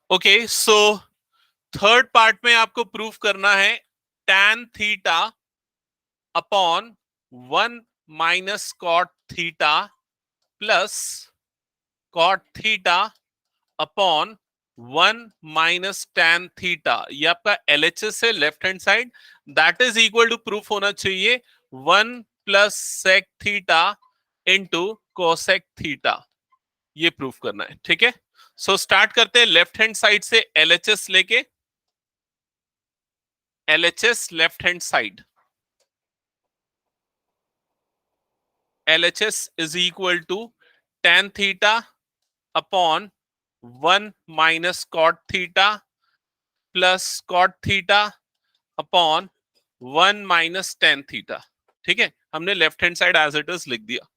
Okay, so third part में आपको proof करना है tan theta upon 1 - cot theta plus cot theta upon 1 - tan theta. ये आपका LHS है left hand side, that is equal to proof होना चाहिए 1 + sec theta into cosec theta. ये प्रूफ करना है, ठीक है। सो स्टार्ट करते हैं लेफ्ट हैंड साइड से LHS लेके। LHS left hand side, LHS is equal to tan theta upon 1 - cot theta plus cot theta upon 1 - tan theta. ठीक है, हमने left hand side as it is लिख दिया।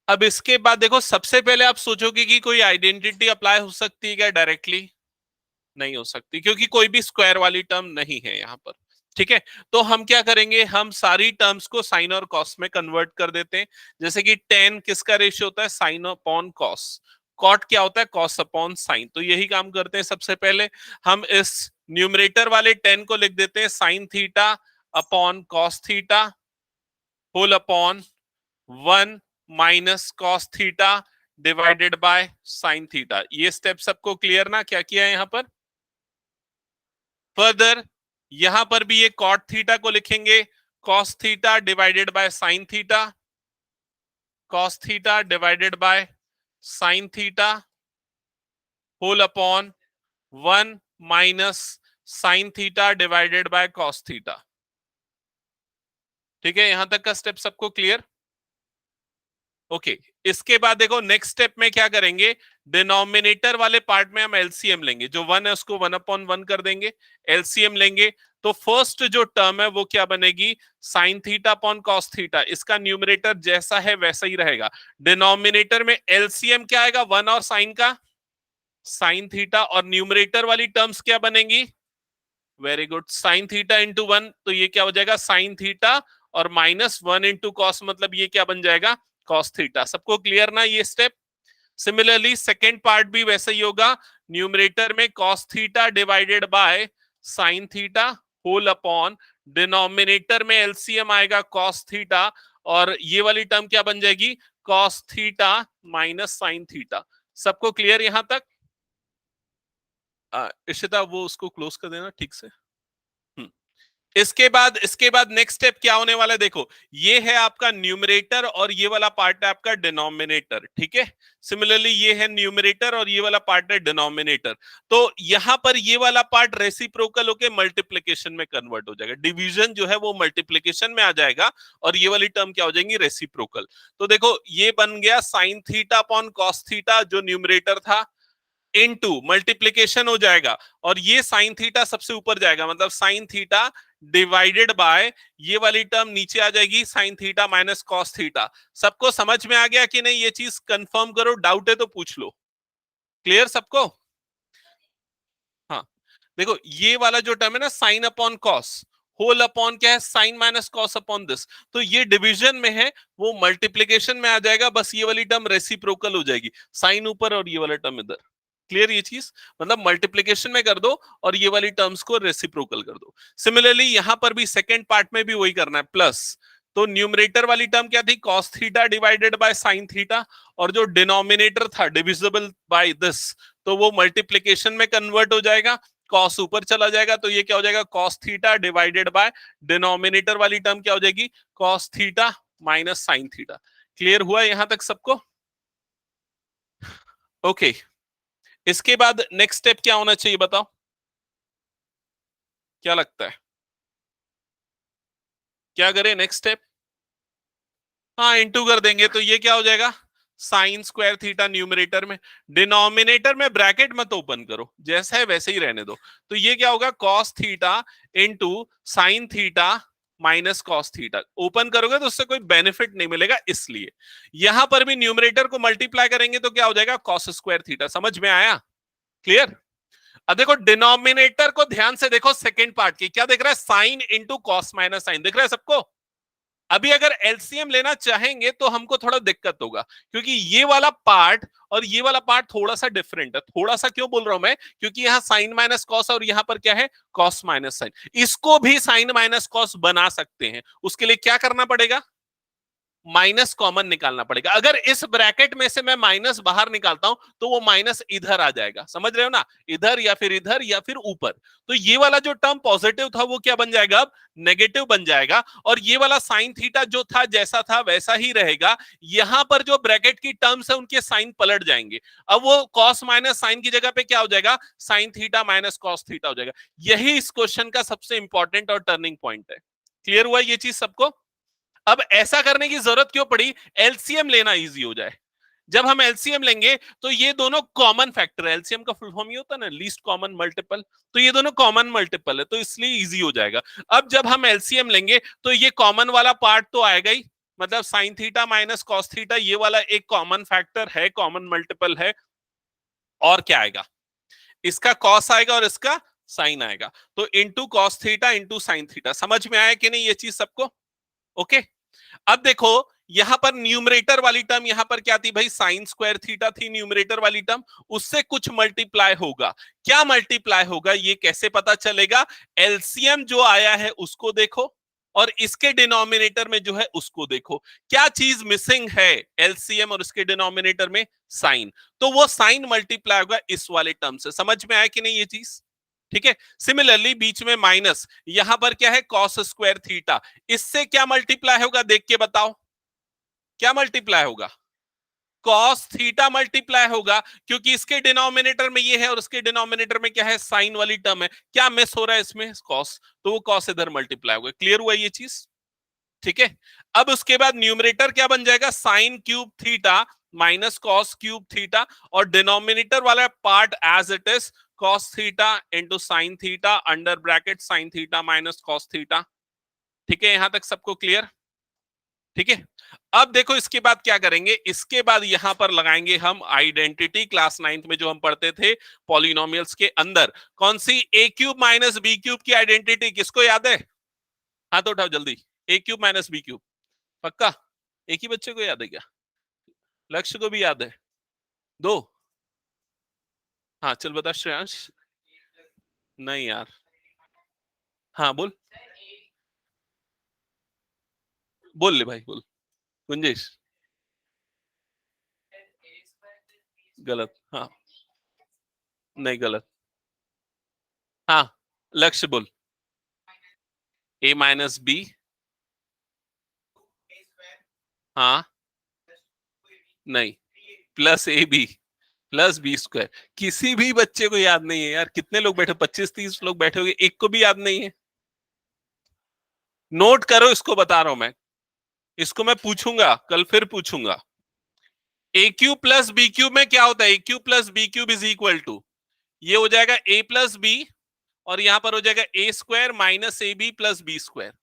अब इसके बाद देखो, सबसे पहले आप सोचोगे कि कोई आइडेंटिटी अप्लाई हो सकती है क्या डायरेक्टली? नहीं हो सकती, क्योंकि कोई भी स्क्वायर वाली टर्म नहीं है यहां पर। ठीक है, तो हम क्या करेंगे, हम सारी टर्म्स को साइन और कॉस में कन्वर्ट कर देते हैं। जैसे कि tan किसका रेशियो होता है? Sign upon cos. कॉट क्या होता है? Cos upon sine. तो यही काम करते हैं। सबसे पहले हम इस न्यूमरेटर वाले tan को लिख देते हैं sine theta upon cos theta whole upon 1 - cos theta divided by sine theta. ये स्टेप सबको क्लियर ना? क्या किया है यहां पर? फर्दर यहां पर भी ये कॉट थीटा को लिखेंगे cos theta divided by sine theta, cos theta divided by sine theta whole upon 1 - sin theta divided by cos theta. ठीक है, यहां तक का स्टेप सबको क्लियर? ओके, इसके बाद देखो नेक्स्ट स्टेप में क्या करेंगे, डिनोमिनेटर वाले पार्ट में हम एलसीएम लेंगे। जो 1 है उसको 1/1 कर देंगे, एलसीएम लेंगे। तो फर्स्ट जो टर्म है वो क्या बनेगी? Sign theta upon cos theta. इसका न्यूमरेटर जैसा है वैसा ही रहेगा। डिनोमिनेटर में एलसीएम क्या आएगा? 1 और साइन का साइन थीटा, और न्यूमरेटर वाली टर्म्स क्या बनेंगी? Very good, sign theta into 1। तो ये क्या हो जाएगा? साइन थीटा, और -1 इंटू कॉस, मतलब ये क्या बन जाएगा? Cos theta. सबको क्लियर ना ये स्टेप? सिमिलरली सेकेंड पार्ट भी वैसा ही होगा। न्यूमरेटर में cos theta divided by sine theta whole upon, denominator में एलसीएम आएगा कॉस थीटा, और ये वाली टर्म क्या बन जाएगी? Cos theta minus sine theta. सबको क्लियर यहां तक? इशिता वो उसको क्लोज कर देना ठीक से। इसके बाद नेक्स्ट स्टेप क्या होने वाला है? देखो, ये है आपका न्यूमरेटर और ये वाला पार्ट है आपका डिनोमिनेटर। ठीक है, सिमिलरली ये है न्यूमरेटर और ये वाला पार्ट है डिनोमिनेटर। तो यहां पर ये वाला पार्ट रेसिप्रोकल होके मल्टीप्लिकेशन में कन्वर्ट हो जाएगा। डिवीजन जो है वो मल्टीप्लिकेशन में आ जाएगा, और ये वाली टर्म क्या हो जाएंगी? रेसिप्रोकल। तो देखो, ये बन गया sign theta upon cos theta जो न्यूमरेटर था, इनटू मल्टीप्लीकेशन हो जाएगा, और ये साइन थीटा सबसे ऊपर जाएगा, मतलब साइन थीटा डिवाइडेड बाय ये वाली टर्म नीचे आ जाएगी, sign theta minus cos theta. सबको समझ में आ गया कि नहीं? ये चीज कंफर्म करो, डाउट है तो पूछ लो। क्लियर सबको? हाँ, देखो ये वाला जो टर्म है ना, sine upon cos whole upon क्या है? Sine minus cos upon this. तो ये डिवीजन में है, वो मल्टीप्लीकेशन में आ जाएगा। बस ये वाली टर्म रेसिप्रोकल हो जाएगी, साइन ऊपर और ये वाला टर्म इधर। क्लियर ये चीज? मतलब मल्टीप्लिकेशन में कर दो और ये वाली टर्म्स को रेसिप्रोकल कर दो। सिमिलरली यहां पर भी सेकेंड पार्ट में भी वही करना है, प्लस। तो न्यूमरेटर वाली टर्म क्या थी? Cos theta divided by sine theta, और जो डिनोमिनेटर था डिविजिबल बाय दिस, तो वो मल्टीप्लिकेशन में कन्वर्ट हो जाएगा, कॉस ऊपर चला जाएगा। तो ये क्या हो जाएगा? Cos theta divided by denominator वाली टर्म क्या हो जाएगी? Cos theta minus sine theta. Clear हुआ यहां तक सबको? ओके, इसके बाद नेक्स्ट स्टेप क्या होना चाहिए बताओ? क्या लगता है, क्या करें नेक्स्ट स्टेप? हाँ, इंटू कर देंगे तो ये क्या हो जाएगा? साइन स्क्वायर थीटा न्यूमरेटर में। डिनोमिनेटर में ब्रैकेट मत ओपन करो, जैसा है वैसे ही रहने दो। तो ये क्या होगा? Cos theta into sine theta minus cos theta. Open करोगे तो उससे कोई बेनिफिट नहीं मिलेगा, इसलिए यहां पर भी न्यूमरेटर को मल्टीप्लाई करेंगे तो क्या हो जाएगा? Cos square theta. समझ में आया? क्लियर? अब देखो डिनोमिनेटर को ध्यान से देखो, सेकेंड पार्ट की क्या दिख रहा है? Sine into cos minus sine दिख रहा है सबको? अभी अगर एलसीएम लेना चाहेंगे तो हमको थोड़ा दिक्कत होगा, क्योंकि ये वाला पार्ट और ये वाला पार्ट थोड़ा सा डिफरेंट है। थोड़ा सा क्यों बोल रहा हूं मैं, क्योंकि यहाँ साइन माइनस कॉस और यहाँ पर क्या है, कॉस माइनस साइन। इसको भी साइन माइनस कॉस बना सकते हैं, उसके लिए क्या करना पड़ेगा, माइनस कॉमन निकालना पड़ेगा। अगर इस ब्रैकेट में से मैं माइनस बाहर निकालता हूं तो वो माइनस इधर आ जाएगा, समझ रहे हो ना, इधर या फिर ऊपर। तो ये वाला जो टर्म पॉजिटिव था वो क्या बन जाएगा, अब नेगेटिव बन जाएगा। और ये वाला साइन थीटा जो था जैसा था वैसा ही रहेगा। यहां पर जो ब्रैकेट की टर्म्स है उनके साइन पलट जाएंगे। अब वो कॉस माइनस साइन की जगह पे क्या हो जाएगा, sign theta minus cos theta हो जाएगा। यही इस क्वेश्चन का सबसे इंपॉर्टेंट और टर्निंग पॉइंट है। क्लियर हुआ ये चीज सबको। अब ऐसा करने की जरूरत क्यों पड़ी, एलसीएम लेना इजी हो जाए। जब हम एलसीएम लेंगे तो ये दोनों कॉमन फैक्टर है, एलसीएम का फुल फॉर्म ये होता है ना, लीस्ट कॉमन मल्टीपल, तो ये दोनों कॉमन मल्टीपल है, तो इसलिए इजी हो जाएगा। अब जब हम एलसीएम लेंगे तो ये कॉमन वाला पार्ट तो आएगा ही, मतलब sign theta minus cos theta ये वाला एक कॉमन फैक्टर है, कॉमन मल्टीपल है। और क्या आएगा, इसका कॉस आएगा और इसका साइन आएगा, तो into cos theta into sine theta. समझ में आया कि नहीं ये चीज सबको, ओके। अब देखो यहां पर न्यूमरेटर वाली टर्म यहां पर क्या थी भाई, साइन स्क्वायर थीटा थी न्यूमरेटर वाली टर्म, उससे कुछ मल्टीप्लाई होगा। क्या मल्टीप्लाई होगा ये कैसे पता चलेगा, एलसीएम जो आया है उसको देखो और इसके डिनोमिनेटर में जो है उसको देखो, क्या चीज मिसिंग है एलसीएम और इसके डिनोमिनेटर में, साइन। तो वो साइन मल्टीप्लाई होगा इस वाले टर्म से। समझ में आया कि नहीं ये चीज, ठीक है। सिमिलरली बीच में माइनस, यहां पर क्या है, कॉस स्क्वायर थीटा, इससे क्या मल्टीप्लाई होगा देख के बताओ, क्या मल्टीप्लाई होगा, कॉस थीटा मल्टीप्लाई होगा, क्योंकि इसके डिनोमिनेटर में ये है और इसके डिनोमिनेटर में क्या है, साइन वाली टर्म है। क्या मिस हो रहा है इसमें, कॉस, तो वो कॉस इधर मल्टीप्लाई होगा। क्लियर हुआ ये चीज, ठीक है। अब उसके बाद न्यूमरेटर क्या बन जाएगा, sine cube theta minus cos cube theta, और डिनोमिनेटर वाला part as it is cos theta into sine theta under bracket sine theta minus cos theta. ठीक है, यहां तक सबको क्लियर, ठीक है। अब देखो इसके बाद क्या करेंगे, इसके बाद यहां पर लगाएंगे हम आइडेंटिटी, क्लास 9th में जो हम पढ़ते थे पॉलिनोमियल्स के अंदर, कौन सी, ए क्यूब माइनस बी क्यूब की आइडेंटिटी, किसको याद है, हाथ उठाओ जल्दी। ए क्यूब माइनस बी क्यूब, पक्का, एक ही बच्चे को याद है क्या, लक्ष्य को भी याद है, दो, हाँ चल बता श्रेयांश, नहीं यार, हाँ बोल, बोल ले भाई बोल, गुंजेश, गलत, हाँ नहीं गलत, हाँ लक्ष्य बोल, ए माइनस बी, हाँ नहीं, plus A B plus B square. किसी भी बच्चे को याद नहीं है यार, कितने लोग बैठे, 25-30 लोग बैठे होंगे, एक को भी याद नहीं है। नोट करो इसको, बता रहा हूं मैं, इसको मैं पूछूंगा कल, फिर पूछूंगा। A cube plus B cube में क्या होता है, A cube plus B cube is equal to, ये हो जाएगा ए प्लस बी, और यहां पर हो जाएगा A square minus A B plus B square.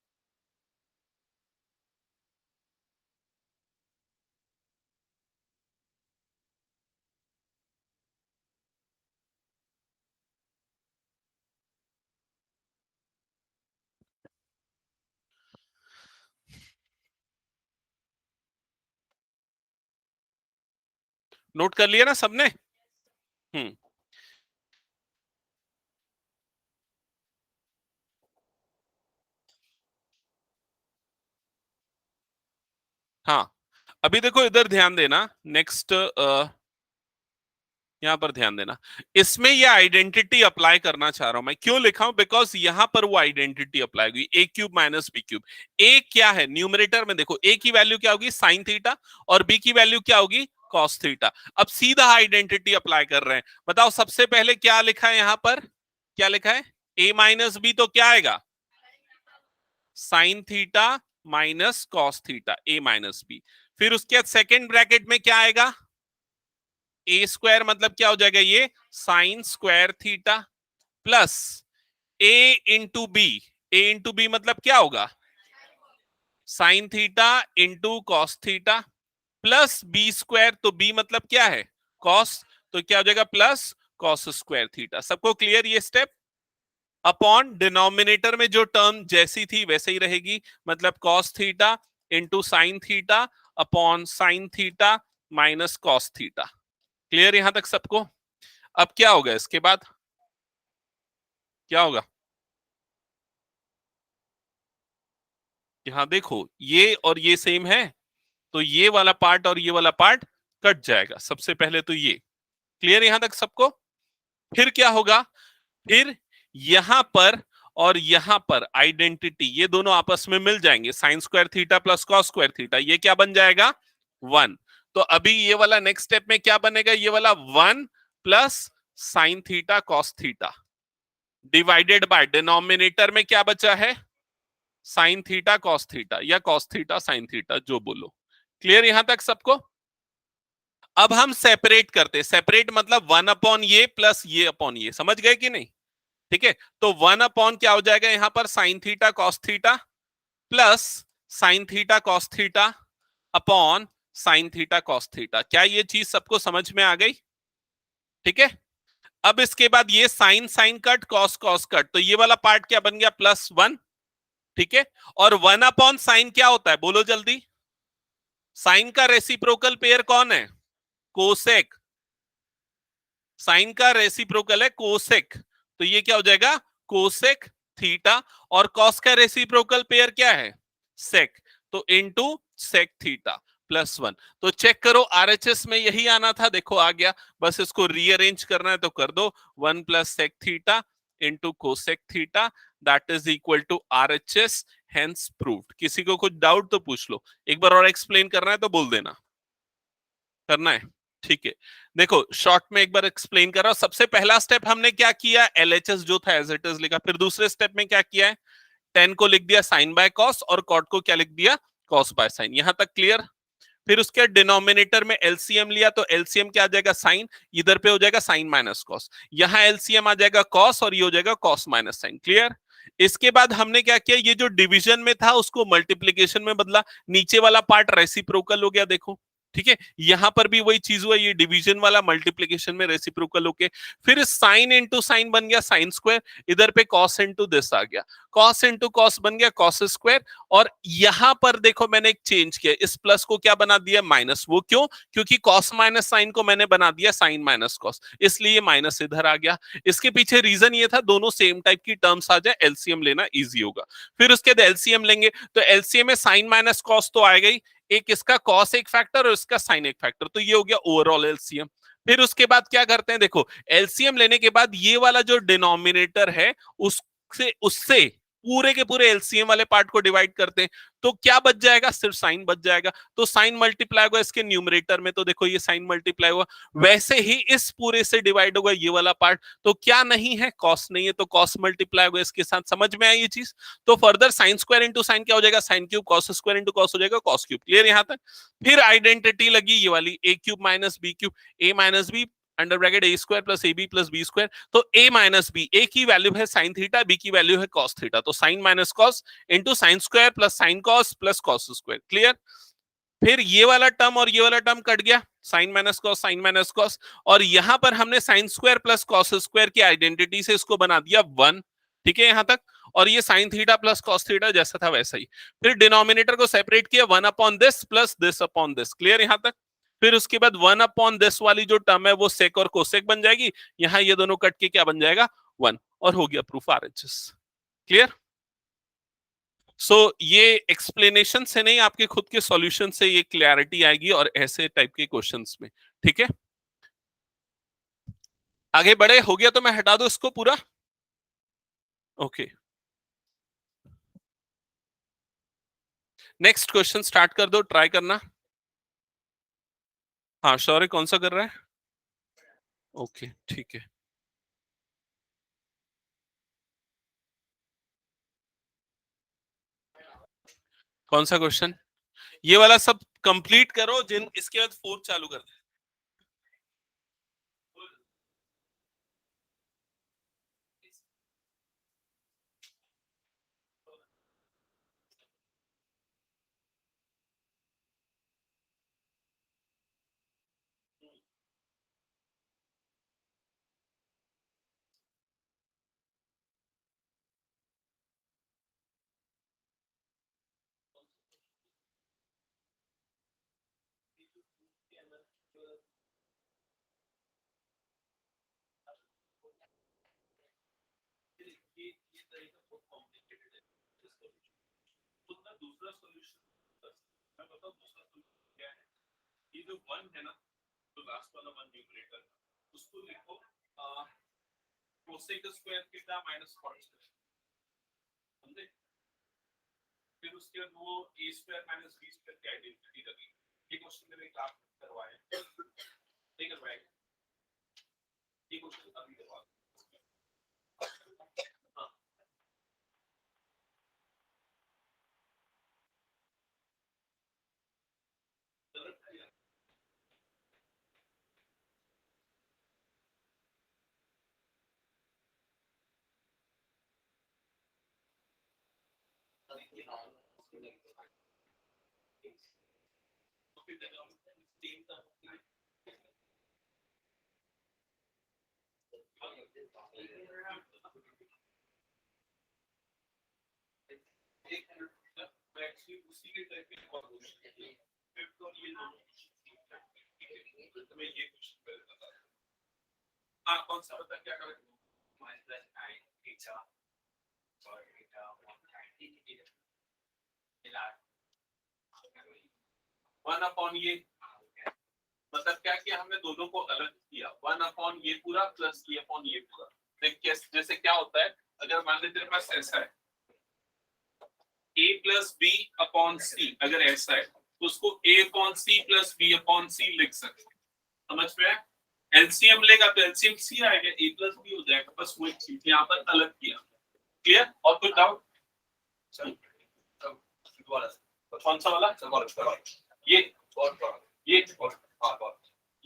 Note कर लिया ना सबने, हम्म, हाँ। अभी देखो इधर ध्यान देना, नेक्स्ट यहां पर ध्यान देना, इसमें ये आइडेंटिटी अप्लाई करना चाह रहा हूं मैं, क्यों लिखा हूं, बिकॉज यहां पर वो आइडेंटिटी अप्लाई होगी, ए क्यूब माइनस बी क्यूब। ए क्या है, न्यूमरेटर में देखो, ए की वैल्यू क्या होगी, साइन थीटा, और बी की वैल्यू क्या होगी, कॉस थीटा। अब सीधा आइडेंटिटी अप्लाई कर रहे हैं, बताओ सबसे पहले क्या लिखा है यहां पर, क्या लिखा है, ए माइनस बी, तो क्या आएगा, sine theta minus cos theta, A minus B. फिर उसके बाद सेकेंड ब्रैकेट में क्या आएगा, ए स्क्वायर, मतलब क्या हो जाएगा ये, sine square theta plus A into B, A into B मतलब क्या होगा, sine theta into cos theta plus B square, तो बी मतलब क्या है, कॉस, तो क्या हो जाएगा प्लस कॉस स्क्वायर थीटा। सबको क्लियर ये स्टेप, अपॉन डिनोमिनेटर में जो टर्म जैसी थी वैसे ही रहेगी, मतलब cos theta into sine theta upon sine theta minus cos theta. Clear यहां तक सबको? अब क्या होगा इसके बाद, क्या होगा? यहां देखो ये और ये सेम है, तो ये वाला पार्ट और ये वाला पार्ट कट जाएगा सबसे पहले तो ये। क्लियर यहां तक सबको? फिर क्या होगा, फिर यहां पर और यहां पर आइडेंटिटी ये दोनों आपस में मिल जाएंगे, sign square theta plus cos square theta, ये क्या बन जाएगा 1। तो अभी ये वाला नेक्स्ट स्टेप में क्या बनेगा, ये वाला 1 plus sign theta cos theta divided by denominator में क्या बचा है, साइन थीटा कॉस थीटा या कॉस थीटा साइन थीटा जो बोलो। क्लियर यहां तक सबको? अब हम सेपरेट करते, सेपरेट मतलब 1 अपॉन ये प्लस ये अपॉन ये, समझ गए कि नहीं? ठीक है, तो 1 अपॉन क्या हो जाएगा यहां पर, sign theta cos theta plus sign theta cos theta upon sine theta cos theta. क्या ये चीज सबको समझ में आ गई? ठीक है, अब इसके बाद ये sine sine cut cos cos cut, तो ये वाला पार्ट क्या बन गया +1। ठीक है, और 1 अपॉन साइन क्या होता है बोलो जल्दी, साइन का रेसिप्रोकल पेयर कौन है, कोसेक। साइन का रेसिप्रोकल है कोसेक, तो ये क्या हो जाएगा कोसेक थीटा, और कॉस का रेसिप्रोकल पेयर क्या है सेक, तो इनटू सेक थीटा +1। तो चेक करो आरएचएस में यही आना था, देखो आ गया, बस इसको रीअरेंज करना है तो कर दो, 1 plus sec theta into cosec theta that is equal to RHS, hence proved. किसी को कुछ डाउट तो पूछ लो, एक बार और एक्सप्लेन करना है तो बोल देना, करना है? ठीक है, देखो शॉर्ट में एक बार एक्सप्लेन कर रहा हूं। सबसे पहला स्टेप हमने क्या किया, एलएचएस जो था एज इट इज लिखा, फिर दूसरे स्टेप में क्या किया है, टेन को लिख दिया साइन बाय कॉस और कॉट को क्या लिख दिया कॉस बाय साइन, यहां तक क्लियर? फिर उसके डिनोमिनेटर में एलसीएम लिया, तो एलसीएम क्या आ जाएगा साइन, इधर पे हो जाएगा साइन माइनस कॉस, यहां एलसीएम आ जाएगा कॉस और ये हो जाएगा कॉस माइनस साइन। क्लियर? इसके बाद हमने क्या किया, ये जो डिवीजन में था उसको मल्टीप्लीकेशन में बदला, नीचे वाला पार्ट रेसिप्रोकल हो गया देखो। ठीक है, यहां पर भी वही चीज हुआ, ये डिवीजन वाला मल्टीप्लीकेशन में रेसिप्रोकल होके, फिर साइन इंटू साइन बन गया साइन स्क्वायर, इधर पे कॉस इंटू दिस आ गया, कॉस इंटू कॉस बन गया कॉस स्क्वायर, और यहां पर देखो मैंने एक चेंज किया, इस प्लस को क्या बना दिया माइनस, वो क्यों, क्योंकि कॉस माइनस साइन को मैंने बना दिया साइन माइनस कॉस, इसलिए माइनस इधर आ गया। इसके पीछे रीजन ये था दोनों सेम टाइप की टर्म्स आ जाए, एलसीएम लेना इजी होगा। फिर उसके बाद एलसीएम लेंगे, तो एलसीएम में साइन माइनस कॉस तो आएगा ही, एक इसका कॉस एक फैक्टर और इसका साइन एक फैक्टर, तो ये हो गया ओवरऑल एलसीएम। फिर उसके बाद क्या करते हैं, देखो एलसीएम लेने के बाद ये वाला जो डिनोमिनेटर है उससे उससे पूरे के पूरे एलसीएम वाले पार्ट को डिवाइड करते हैं, तो क्या बच जाएगा, सिर्फ साइन बच जाएगा, तो साइन मल्टीप्लाई होगा इसके न्यूमरेटर में, तो देखो ये साइन मल्टीप्लाई हुआ, वैसे ही इस पूरे से डिवाइड होगा ये वाला पार्ट, तो क्या नहीं है कॉस नहीं है, तो कॉस मल्टीप्लाई होगा इसके साथ। समझ में आई ये चीज? तो further sine square into sine क्या हो जाएगा sine cube, cos square into cos हो जाएगा कॉस क्यूब। क्लियर यहां तक? फिर आइडेंटिटी लगी ये वाली, A cube minus B cube, A minus B under bracket A square plus A B plus B square, तो ए माइनस बी, ए की वैल्यू है साइन थीटा, बी की वैल्यू है कॉस थीटा, तो sine minus cos into sine square plus sine cos plus cos square. Clear? फिर ये वाला term और ये वाला टर्म कट गया, sine minus cos sine minus cos, और यहां पर हमने sign square plus cos square की आइडेंटिटी से इसको बना दिया 1। ठीक है यहां तक? और ये sign theta plus cos theta जैसा था वैसा ही। फिर डिनोमिनेटर को सेपरेट किया, 1 upon this plus this upon this. Clear यहां तक? फिर उसके बाद 1 अपॉन दिस वाली जो टर्म है वो सेक और कोसेक बन जाएगी, यहां ये दोनों कट के क्या बन जाएगा 1, और हो गया प्रूफ आरएचएस। क्लियर? सो ये एक्सप्लेनेशन से नहीं, आपके खुद के सॉल्यूशन से ये क्लैरिटी आएगी और ऐसे टाइप के क्वेश्चंस में। ठीक है, आगे बढ़े, हो गया तो मैं हटा दूं इसको पूरा। ओके, नेक्स्ट क्वेश्चन स्टार्ट कर दो, ट्राई करना। हाँ शौर्य कौन सा कर रहा है? ओके ठीक है, कौन सा क्वेश्चन? ये वाला सब कंप्लीट करो, जिन इसके बाद फोर्थ चालू कर दे। ये तरीका बहुत कॉम्प्लिकेटेड है। उसका दूसरा सॉल्यूशन मैं बताऊं, दूसरा सॉल्यूशन क्या है? ये जो वन है ना, तो लास्ट वाला वन न्यूमरेटर, उसको लिखो cosec square theta minus cot square, समझे? फिर उसके बाद वो A square minus B square की आइडेंटिटी लगी। ये क्वेश्चन मैंने क्लास में करवाया, नहीं करवाया? ये क्वेश्चन अभी करवा उसी के टाइप में और फिर तो ये मैं ये क्वेश्चन पहले बता रहा हूं। हाँ, कौन सा बता, क्या करें? माइनस आई थीटा और थीटा 1 अपॉन ये, मतलब क्या किया हमने, दोनों को अलग किया। 1 अपॉन ये पूरा प्लस ये अपॉन ये पूरा। देख जैसे क्या होता है, अगर मान लीजिए तेरे पास ऐसा है a plus B upon C, अगर ऐसा है तो उसको a upon C plus B upon C लिख सकते हैं। समझ में आया? एलसीएम लेगा तो एलसीएम सी आएगा, a प्लस बी हो जाएगा, बस वही चीज यहाँ पर अलग किया। क्लियर? और कुछ डाउट? कौन सा वाला?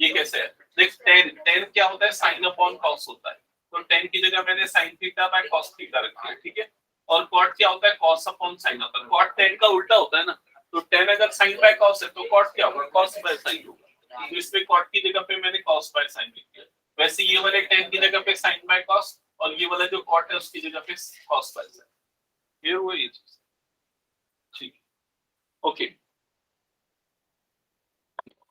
ये कैसे है? देख, tan क्या होता है? साइन अपॉन कॉस होता है, तो tan की जगह मैंने sine theta by cos theta रखा है, ठीक है? और कॉट क्या होता है? कॉस अपॉन साइन होता है। कॉट tan का उल्टा होता है ना, तो tan अगर साइन बाय कॉस है तो कॉट क्या होगा? कॉस बाय साइन होगा। तो इसमें कॉट की जगह पे मैंने कॉस बाय साइन लिख दिया। वैसे ये वाले tan की जगह पे साइन बाय कॉस, और ये वाला जो कॉट है उसकी जगह पे कॉस बाय साइन। ये हुआ ये चीज, ठीक है? Okay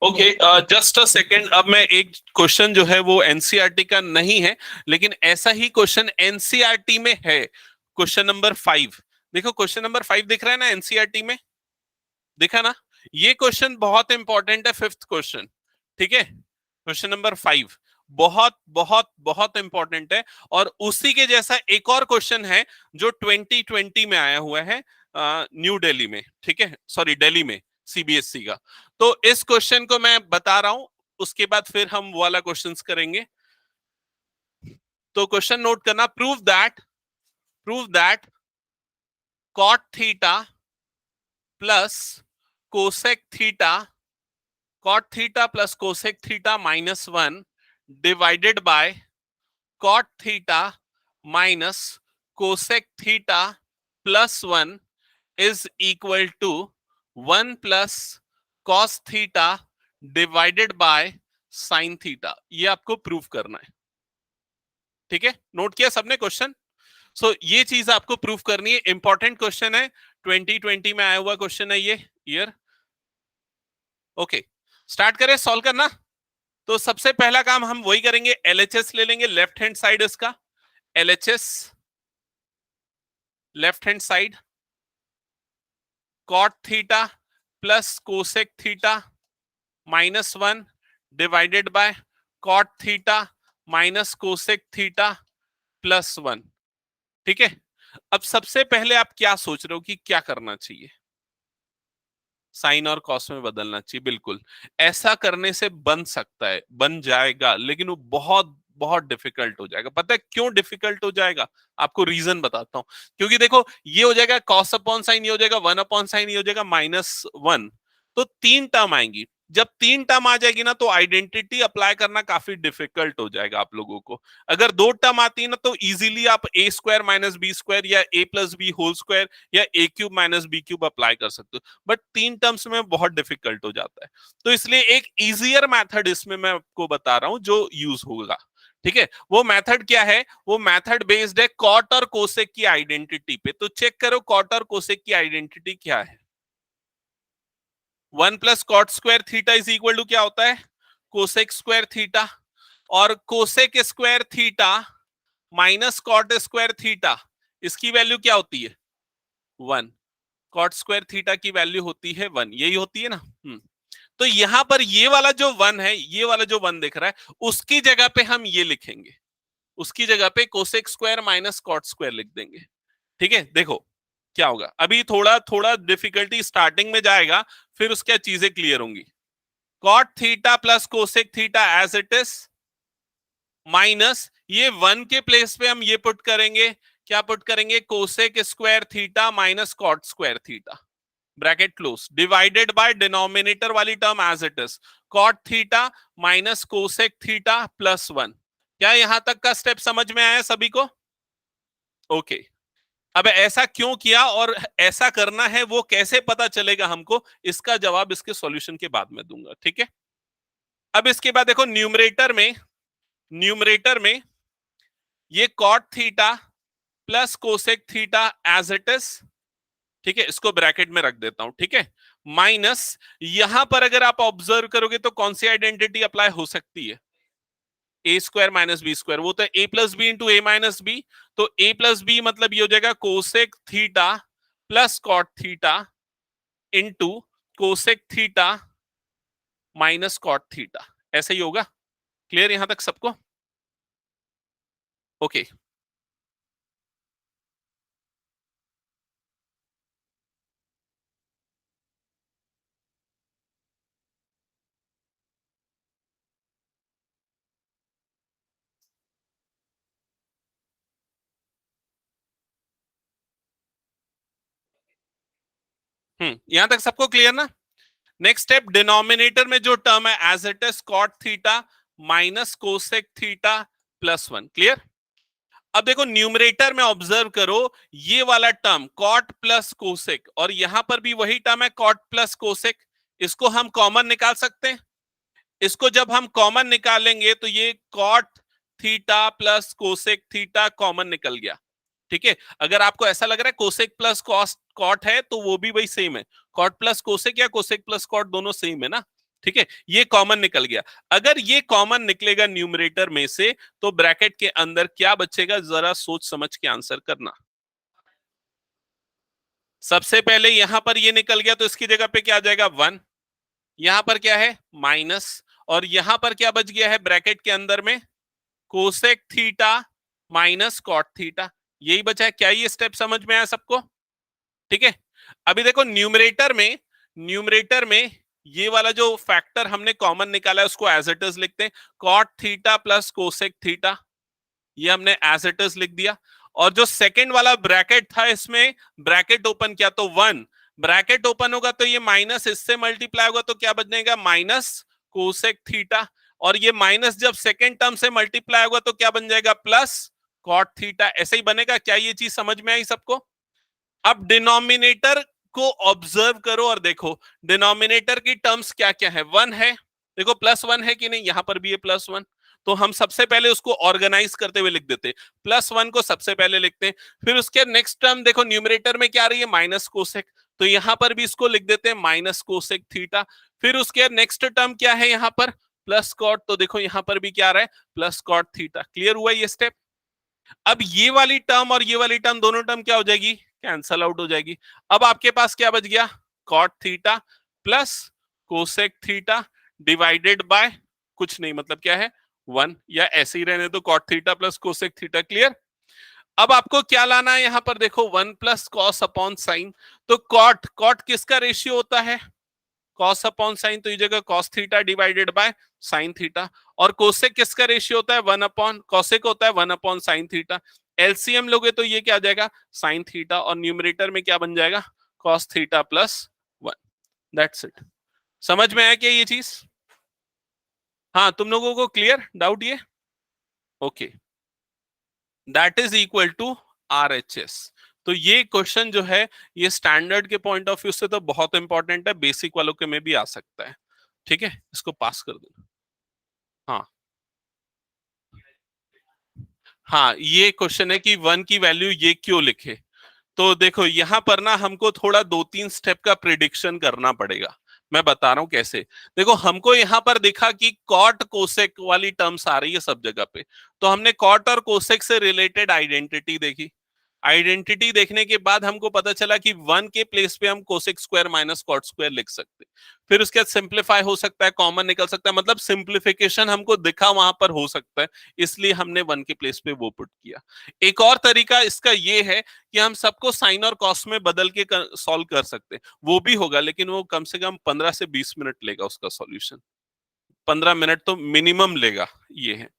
okay, just a second. अब मैं एक क्वेश्चन जो है वो एनसीईआरटी का नहीं है, लेकिन ऐसा ही क्वेश्चन एनसीईआरटी में है। क्वेश्चन नंबर 5 देखो, क्वेश्चन नंबर 5 दिख रहा है ना एनसीईआरटी में, दिखा ना? ये क्वेश्चन बहुत इंपॉर्टेंट है, 5th क्वेश्चन, ठीक है? क्वेश्चन नंबर 5 बहुत बहुत बहुत इंपॉर्टेंट है। और उसी के जैसा एक और क्वेश्चन है जो 2020 में आया हुआ है न्यू दिल्ली में, ठीक है? सॉरी, दिल्ली में, सीबीएसई का। तो इस क्वेश्चन को मैं बता रहा हूं, उसके बाद फिर हम वो वाला क्वेश्चंस करेंगे। तो क्वेश्चन नोट करना, prove that cot theta plus cosec theta, cot theta plus cosec theta minus 1 divided by cot theta minus cosec theta plus 1 is equal to 1 plus cos theta divided by sin theta। ये आपको proof करना है, ठीक है? Note किया सबने question? सो ये चीज आपको प्रूफ करनी है, इंपॉर्टेंट क्वेश्चन है, 2020 में आया हुआ क्वेश्चन है ये ईयर। ओके, स्टार्ट करें सॉल्व करना। तो सबसे पहला काम हम वही करेंगे, एलएचएस ले लेंगे, लेफ्ट हैंड साइड इसका, LHS left hand side, cot theta plus cosec theta minus 1 divided by cot theta minus cosec theta plus 1, ठीक है? अब सबसे पहले आप क्या सोच रहे हो कि क्या करना चाहिए? साइन और कॉस में बदलना चाहिए, बिल्कुल। ऐसा करने से बन सकता है, बन जाएगा, लेकिन वो बहुत बहुत डिफिकल्ट हो जाएगा। पता है क्यों डिफिकल्ट हो जाएगा? आपको रीजन बताता हूं। क्योंकि देखो, ये हो जाएगा कॉस अपॉन साइन, ये हो जाएगा 1 अपॉन साइन, ये हो जाएगा -1, तो 3 टर्म आएंगी। जब 3 टर्म आ जाएगी ना, तो आइडेंटिटी अप्लाई करना काफी डिफिकल्ट हो जाएगा आप लोगों को। अगर 2 टर्म आती है ना, तो इजीली आप A square minus B square या A plus B whole square या A cube minus B cube apply कर सकते हो। बट 3 टर्म्स में बहुत डिफिकल्ट हो जाता है। तो इसलिए एक इजियर मेथड इसमें मैं आपको बता रहा हूं जो यूज होगा, ठीक है? वो मेथड क्या है? वो मेथड बेस्ड है कॉट और कोसेक की आइडेंटिटी पे। तो चेक करो कॉट और कोसेक की आइडेंटिटी क्या है। 1 plus cot square theta is equal to क्या होता है? Cosec square theta. और cosec square theta minus cot square theta इसकी वैल्यू क्या होती है 1, कॉट स्क्वायर थीटा की वैल्यू होती है 1, यही होती है ना। तो यहां पर ये वाला जो 1 है, ये वाला जो 1 दिख रहा है, उसकी जगह पे हम ये लिखेंगे, उसकी जगह पे cosec square minus cot square लिख देंगे। ठीक है, देखो क्या होगा, अभी थोड़ा थोड़ा डिफिकल्टी स्टार्टिंग में जाएगा, फिर उसके बाद चीजें क्लियर होंगी। Cot theta plus cosec theta as it is minus ये 1 के प्लेस पे हम ये पुट करेंगे, क्या पुट करेंगे, cosec square theta minus cot square theta, bracket close, divided by denominator वाली term as it is, cot theta minus cosec theta plus 1। क्या यहां तक का स्टेप समझ में आया सभी को? Okay okay. अब ऐसा क्यों किया और ऐसा करना है वो कैसे पता चलेगा हमको, इसका जवाब इसके सॉल्यूशन के बाद में दूंगा। ठीक है, अब इसके बाद देखो न्यूमरेटर में ये cot theta plus cosec theta as it is, ठीक है, इसको ब्रैकेट में रख देता हूं। ठीक है, माइनस यहां पर अगर आप ऑब्जर्व करोगे तो कौन सी आइडेंटिटी अप्लाई हो सकती है, A square minus B square, वो तो A plus B into A minus B, तो ए प्लस बी मतलब ये हो जाएगा cosec theta plus cot theta into cosec theta minus cot theta, ऐसे ही होगा। क्लियर यहां तक सबको? Okay okay. यहां तक सबको क्लियर ना? नेक्स्ट स्टेप, डिनोमिनेटर में जो टर्म है as it is cot theta minus cosec theta plus 1। Clear? अब देखो न्यूमरेटर में ऑब्जर्व करो, ये वाला टर्म कॉट प्लस कोसेक, और यहां पर भी वही टर्म है कॉट प्लस कोसेक, इसको हम कॉमन निकाल सकते हैं। इसको जब हम कॉमन निकालेंगे तो ये cot theta plus cosec theta common निकल गया। ठीक है, अगर आपको ऐसा लग रहा है कोसेक प्लस कॉट है तो वो भी वही सेम है, कॉट प्लस कोसेक या कोसेक प्लस कॉट दोनों सेम है ना। ठीक है, ये कॉमन निकल गया। अगर ये कॉमन निकलेगा न्यूमरेटर में से तो ब्रैकेट के अंदर क्या बचेगा, जरा सोच समझ के आंसर करना। सबसे पहले यहां पर ये निकल गया तो इसकी जगह पे क्या आ जाएगा 1, यहां पर क्या है माइनस, और यहां पर क्या बच गया है ब्रैकेट के अंदर में cosec theta minus cot theta, यही बचा है। क्या ये स्टेप समझ में आया सबको? ठीक है, अभी देखो न्यूमरेटर में ये वाला जो फैक्टर हमने कॉमन निकाला है उसको एज इट इज लिखते हैं, cot theta plus cosec theta, ये हमने एज इट इज लिख दिया। और जो सेकंड वाला ब्रैकेट था इसमें ब्रैकेट ओपन किया तो 1, ब्रैकेट ओपन होगा तो ये माइनस इससे मल्टीप्लाई होगा तो क्या बचेगा माइनस कोसेक थीटा, और ये माइनस जब सेकंड टर्म से मल्टीप्लाई होगा तो क्या बन जाएगा प्लस कॉट थीटा, ऐसे ही बनेगा। क्या ये चीज समझ में आई सबको? अब डिनोमिनेटर को ऑब्जर्व करो और देखो डिनोमिनेटर की टर्म्स क्या क्या है, 1 है, देखो प्लस 1 है कि नहीं, यहां पर भी है प्लस 1, तो हम सबसे पहले उसको ऑर्गेनाइज करते हुए लिख देते, प्लस 1 को सबसे पहले लिखते हैं। फिर उसके नेक्स्ट टर्म देखो न्यूमरेटर में क्या आ रही है माइनस कोसेक, तो यहां पर भी इसको लिख देते हैं माइनस कोसेक थीटा। फिर उसके नेक्स्ट टर्म क्या है यहाँ पर प्लस कॉट, तो देखो यहां पर भी क्या आ रहा है प्लस कॉट थीटा। क्लियर हुआ ये स्टेप? अब ये वाली टर्म और ये वाली टर्म दोनों टर्म क्या हो जाएगी, कैंसल आउट हो जाएगी। अब आपके पास क्या बच गया cot theta plus cosec theta divided by कुछ नहीं, मतलब क्या है 1, या ऐसे ही रहने दो cot theta plus cosec theta. Clear? अब आपको क्या लाना है यहां पर देखो 1 प्लस कॉस अपॉन साइन, तो कॉट कॉट किसका रेशियो होता है कॉस अपॉन साइन, तो ये जगह cos theta divided by sine theta, और कोसेक किसका रेशियो होता है 1 अपॉन कोसेक होता है 1 अपॉन साइन थीटा, एलसीएम लोगे तो ये क्या आ जाएगा साइन थीटा, और न्यूमरेटर में क्या बन जाएगा cos theta plus 1। That's it. समझ में आया क्या ये चीज? हाँ, तुम लोगों को क्लियर डाउट ये? Okay, that is equal to RHS। तो ये क्वेश्चन जो है ये स्टैंडर्ड के पॉइंट ऑफ व्यू से तो बहुत इंपॉर्टेंट है, बेसिक वालों के में भी आ सकता है। ठीक है, इसको पास कर दो। हाँ हाँ, ये क्वेश्चन है कि 1 की वैल्यू ये क्यों लिखे। तो देखो यहां पर ना हमको थोड़ा 2-3 स्टेप का प्रिडिक्शन करना पड़ेगा। मैं बता रहा हूं कैसे। देखो हमको यहां पर देखा कि कॉट कोसेक वाली टर्म्स आ रही है सब जगह पे, तो हमने कॉट और कोसेक से रिलेटेड आइडेंटिटी देखी। आइडेंटिटी देखने के बाद हमको पता चला कि 1 के प्लेस पे हम cosec square minus cot square लिख सकते, फिर उसके बाद सिंप्लीफाई हो सकता है, कॉमन निकल सकता है, मतलब सिंप्लीफिकेशन हमको दिखा वहां पर हो सकता है, इसलिए हमने 1 के प्लेस पे वो पुट किया। एक और तरीका इसका ये है कि हम सबको साइन और कॉस में बदल के सॉल्व कर सकते हैं, वो भी होगा, लेकिन वो कम से कम 15 से 20 मिनट लेगा उसका सॉल्यूशन, 15 मिनट तो मिनिमम लेगा। ये है,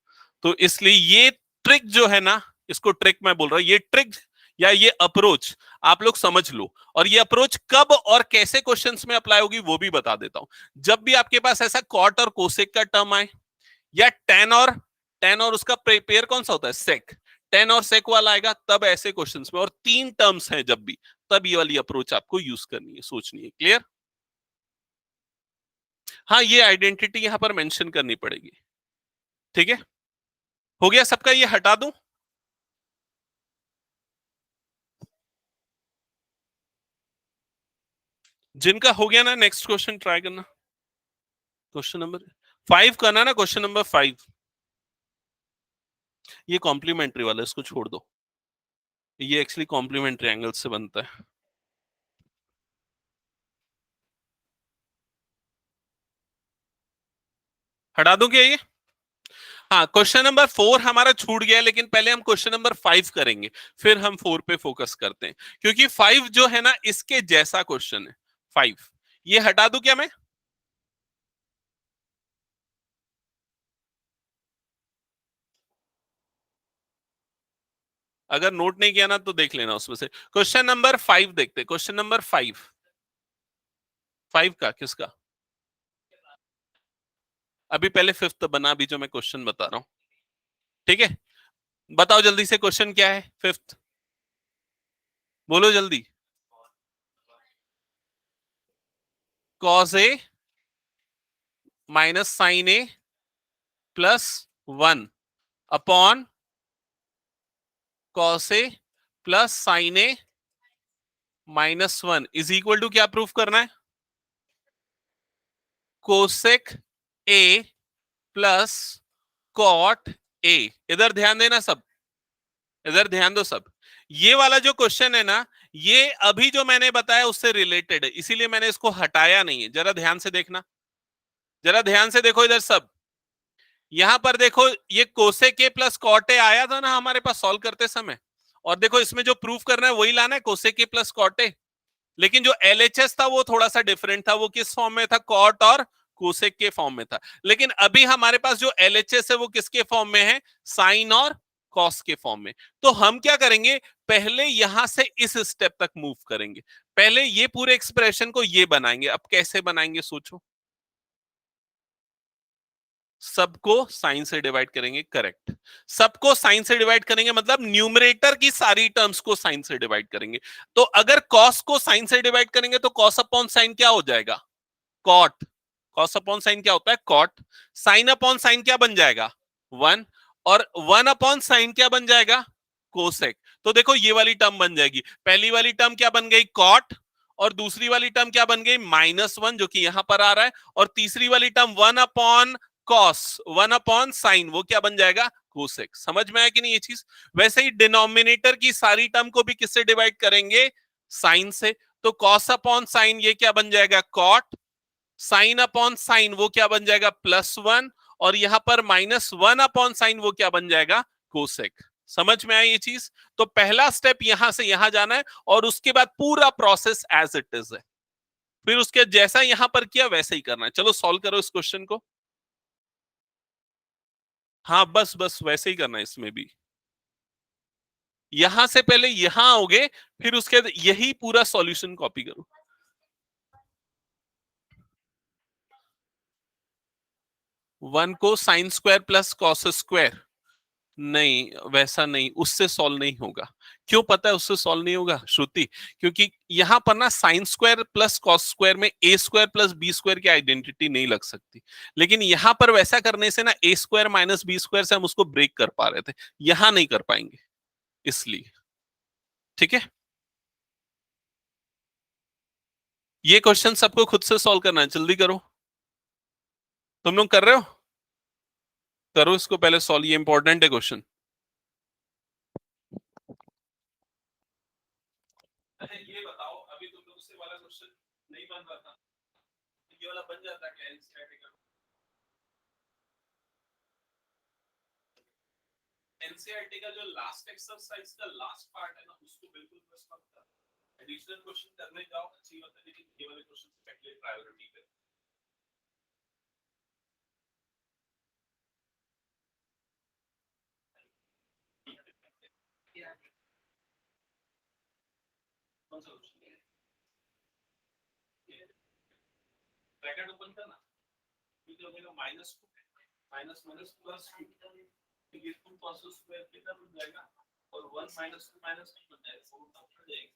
तो इसलिए ये ट्रिक जो है ना, इसको ट्रिक मैं बोल रहा हूं, ये ट्रिक या ये अप्रोच आप लोग समझ लो, और ये अप्रोच कब और कैसे क्वेश्चंस में अप्लाई होगी वो भी बता देता हूं। जब भी आपके पास ऐसा कॉट और कोसेक का टर्म आए, या टेन और उसका पेयर कौन सा होता है, सेक, टेन और सेक वाला आएगा, तब ऐसे क्वेश्चंस में, और 3 टर्म्स हैं जब भी, तब ये वाली अप्रोच आपको यूज करनी है, सोचनी है। क्लियर? हाँ, ये आइडेंटिटी यहां पर मेंशन करनी पड़ेगी। ठीक है, हो गया सबका, ये हटा दूं? जिनका हो गया ना, नेक्स्ट क्वेश्चन ट्राई करना। क्वेश्चन नंबर 5 करना ना, क्वेश्चन नंबर 5। ये कॉम्प्लीमेंट्री वाला, इसको छोड़ दो, ये एक्चुअली कॉम्प्लीमेंट्री एंगल से बनता है। हटा दूं क्या ये? हाँ, क्वेश्चन नंबर 4 हमारा छूट गया, लेकिन पहले हम क्वेश्चन नंबर 5 करेंगे, फिर हम 4 पे फोकस करते हैं, क्योंकि 5 जो है ना, इसके जैसा क्वेश्चन है 5। ये हटा दूं क्या मैं? अगर नोट नहीं किया ना तो देख लेना उसमें से। क्वेश्चन नंबर 5 देखते, क्वेश्चन नंबर 5। 5 का किसका? अभी पहले 5th बना, अभी जो मैं क्वेश्चन बता रहा हूं। ठीक है, बताओ जल्दी से, क्वेश्चन क्या है 5th? बोलो जल्दी। Cos A minus sine A plus 1 upon cos A plus sine A -1 is equal to, क्या प्रूफ करना है? Cosec A plus cot A. इधर ध्यान देना सब, इधर ध्यान दो सब। ये वाला जो क्वेश्चन है ना, ये अभी जो मैंने बताया उससे रिलेटेड है, इसीलिए मैंने इसको हटाया नहीं है। जरा ध्यान से देखना, जरा ध्यान से देखो इधर सब। यहां पर देखो, ये cosec A plus cot A आया था ना हमारे पास सॉल्व करते समय, और देखो इसमें जो प्रूफ करना है वही लाना है, cosec A plus cot A. लेकिन जो एलएचएस था वो थोड़ा सा डिफरेंट था, वो किस फॉर्म में था, कॉट और कोसेक के फॉर्म में था। लेकिन अभी हमारे पास जो एलएचएस है वो किसके फॉर्म में है, साइन और कॉस के फॉर्म में। तो हम क्या करेंगे, पहले यहां से इस स्टेप तक मूव करेंगे, पहले ये पूरे एक्सप्रेशन को ये बनाएंगे। अब कैसे बनाएंगे सोचो? सबको साइन से डिवाइड करेंगे, करेक्ट। सबको साइन से डिवाइड करेंगे, मतलब न्यूमरेटर की सारी टर्म्स को साइन से डिवाइड करेंगे। तो अगर कॉस को साइन से डिवाइड करेंगे तो कॉस अपॉन साइन क्या हो जाएगा, कॉट। कॉस अपॉन साइन क्या होता है, कॉट। साइन अपॉन साइन क्या बन जाएगा, 1। और 1 अपॉन साइन क्या बन जाएगा, कोसेक। तो देखो ये वाली टर्म बन जाएगी, पहली वाली टर्म क्या बन गई, कॉट, और दूसरी वाली टर्म क्या बन गई, -1, जो कि यहां पर आ रहा है, और तीसरी वाली term 1 upon cos, 1 upon sign, वो क्या बन जाएगा, कोसेक। समझ में आया कि नहीं ये चीज? वैसे ही डिनोमिनेटर की सारी टर्म को भी किससे डिवाइड करेंगे, साइन से। तो कॉस अपॉन साइन ये क्या बन जाएगा, कॉट। साइन अपॉन साइन वो क्या बन जाएगा, +1। और यहां पर -1 अपॉन साइन वो क्या बन जाएगा, कोसेक। समझ में आया ये चीज? तो पहला स्टेप यहां से यहां जाना है, और उसके बाद पूरा प्रोसेस एज इट इज है, फिर उसके जैसा यहां पर किया वैसे ही करना है। चलो सॉल्व करो इस क्वेश्चन को। हाँ, बस बस वैसे ही करना है इसमें भी। यहां से पहले यहां आओगे, फिर उसके बाद यही पूरा सॉल्यूशन कॉपी करो। 1 को sign square plus cos square, नहीं वैसा नहीं, उससे सॉल्व नहीं होगा। क्यों पता है उससे सॉल्व नहीं होगा, श्रुति? क्योंकि यहां पर ना sine square plus cos square में ए स्क्वायर प्लस बी स्क्वायर की आइडेंटिटी नहीं लग सकती, लेकिन यहां पर वैसा करने से ना ए स्क्वायर माइनस बी स्क्वायर से हम उसको ब्रेक कर पा रहे थे, यहां नहीं कर पाएंगे, इसलिए। ठीक है, ये क्वेश्चन सबको खुद से सॉल्व करना है, जल्दी करो। तुम लोग कर रहे हो? करो इसको पहले सॉल्व, ये इंपॉर्टेंट है क्वेश्चन। ये वाला बन जाता है एनसीईआरटी का। एनसीईआरटी का जो लास्ट एक्सरसाइज का लास्ट पार्ट है ना, उसको बिल्कुल मिस मत कर। एडिशनल क्वेश्चन करने जाओ अच्छी बात है, लेकिन ये वाले क्वेश्चन पहले प्रायोरिटी पे। कौन सा क्वेश्चन? ब्रैकेट ओपन करना, ठीक हो जाएगा माइनस माइनस प्लस 2, ये 2 cos स्क्वायर कितना बन जाएगा, और 1 माइनस 2 माइनस 2 बन जाएगा, 4 बन जाएगा।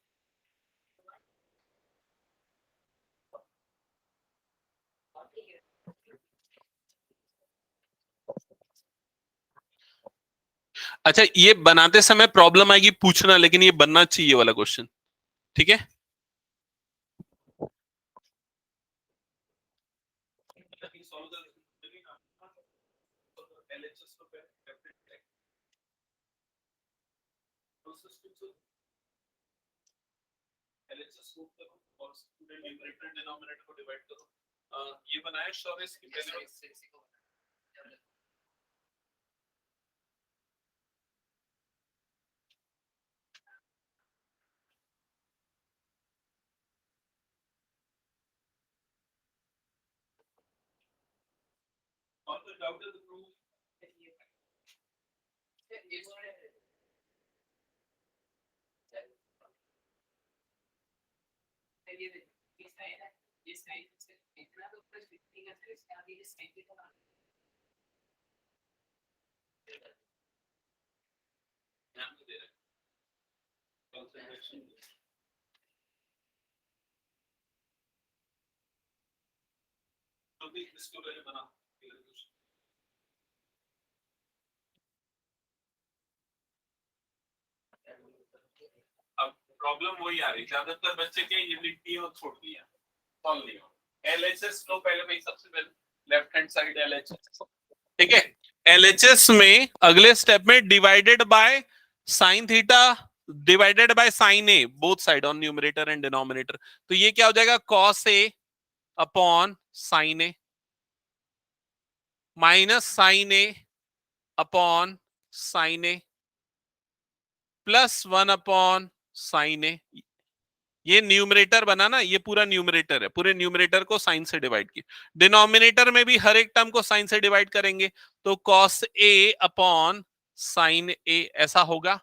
अच्छा, ये बनाते समय प्रॉब्लम आएगी पूछना, लेकिन ये बनना चाहिए वाला क्वेश्चन, ठीक है। डिनोमिनेटर को डिवाइड करो। ये बनाया शौर्य इसकी पहले और कोई डाउट है तो प्रूव। इसको पहले बनाओ। अब प्रॉब्लम वही आ रही, ज्यादातर बच्चे क्या ये लिखती है और छोड़ दिया, सॉल्व नहीं हो। एलएचएस लो पहले भाई, सबसे पहले लेफ्ट हैंड साइड एलएचएस, ठीक है। एलएचएस में अगले स्टेप में divided by sine theta divided by sign A, both side on numerator and denominator. तो ये क्या हो जाएगा, cos A upon sine A minus sine A upon sine A plus 1 upon sign ए। ये न्यूमरेटर बना ना, ये पूरा न्यूमरेटर है, पूरे न्यूमरेटर को साइन से डिवाइड किया। डिनोमिनेटर में भी हर एक टर्म को साइन से डिवाइड करेंगे, तो कॉस ए अपॉन साइन ए ऐसा होगा,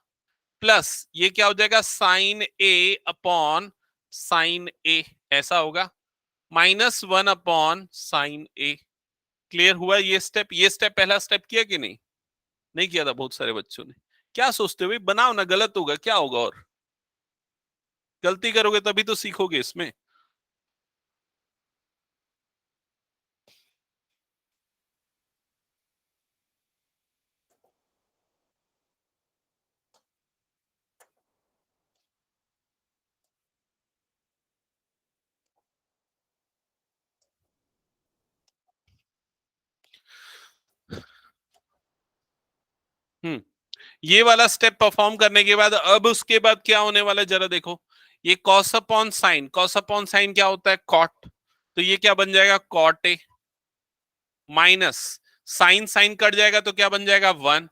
प्लस ये क्या हो जाएगा, साइन ए अपॉन साइन ए ऐसा होगा, माइनस 1 अपॉन साइन ए। क्लियर हुआ ये स्टेप? ये स्टेप पहला स्टेप किया कि नहीं? नहीं किया था बहुत सारे बच्चों ने। क्या सोचते हो भाई, बनाओ ना, गलत होगा क्या होगा, और गलती करोगे तभी तो सीखोगे इसमें। ये वाला स्टेप परफॉर्म करने के बाद अब उसके बाद क्या होने वाला है जरा देखो। ये cos upon sine, cos upon sine क्या होता है, कॉट, तो ये क्या बन जाएगा, cot A minus sine, sine cut जाएगा तो क्या बन जाएगा, 1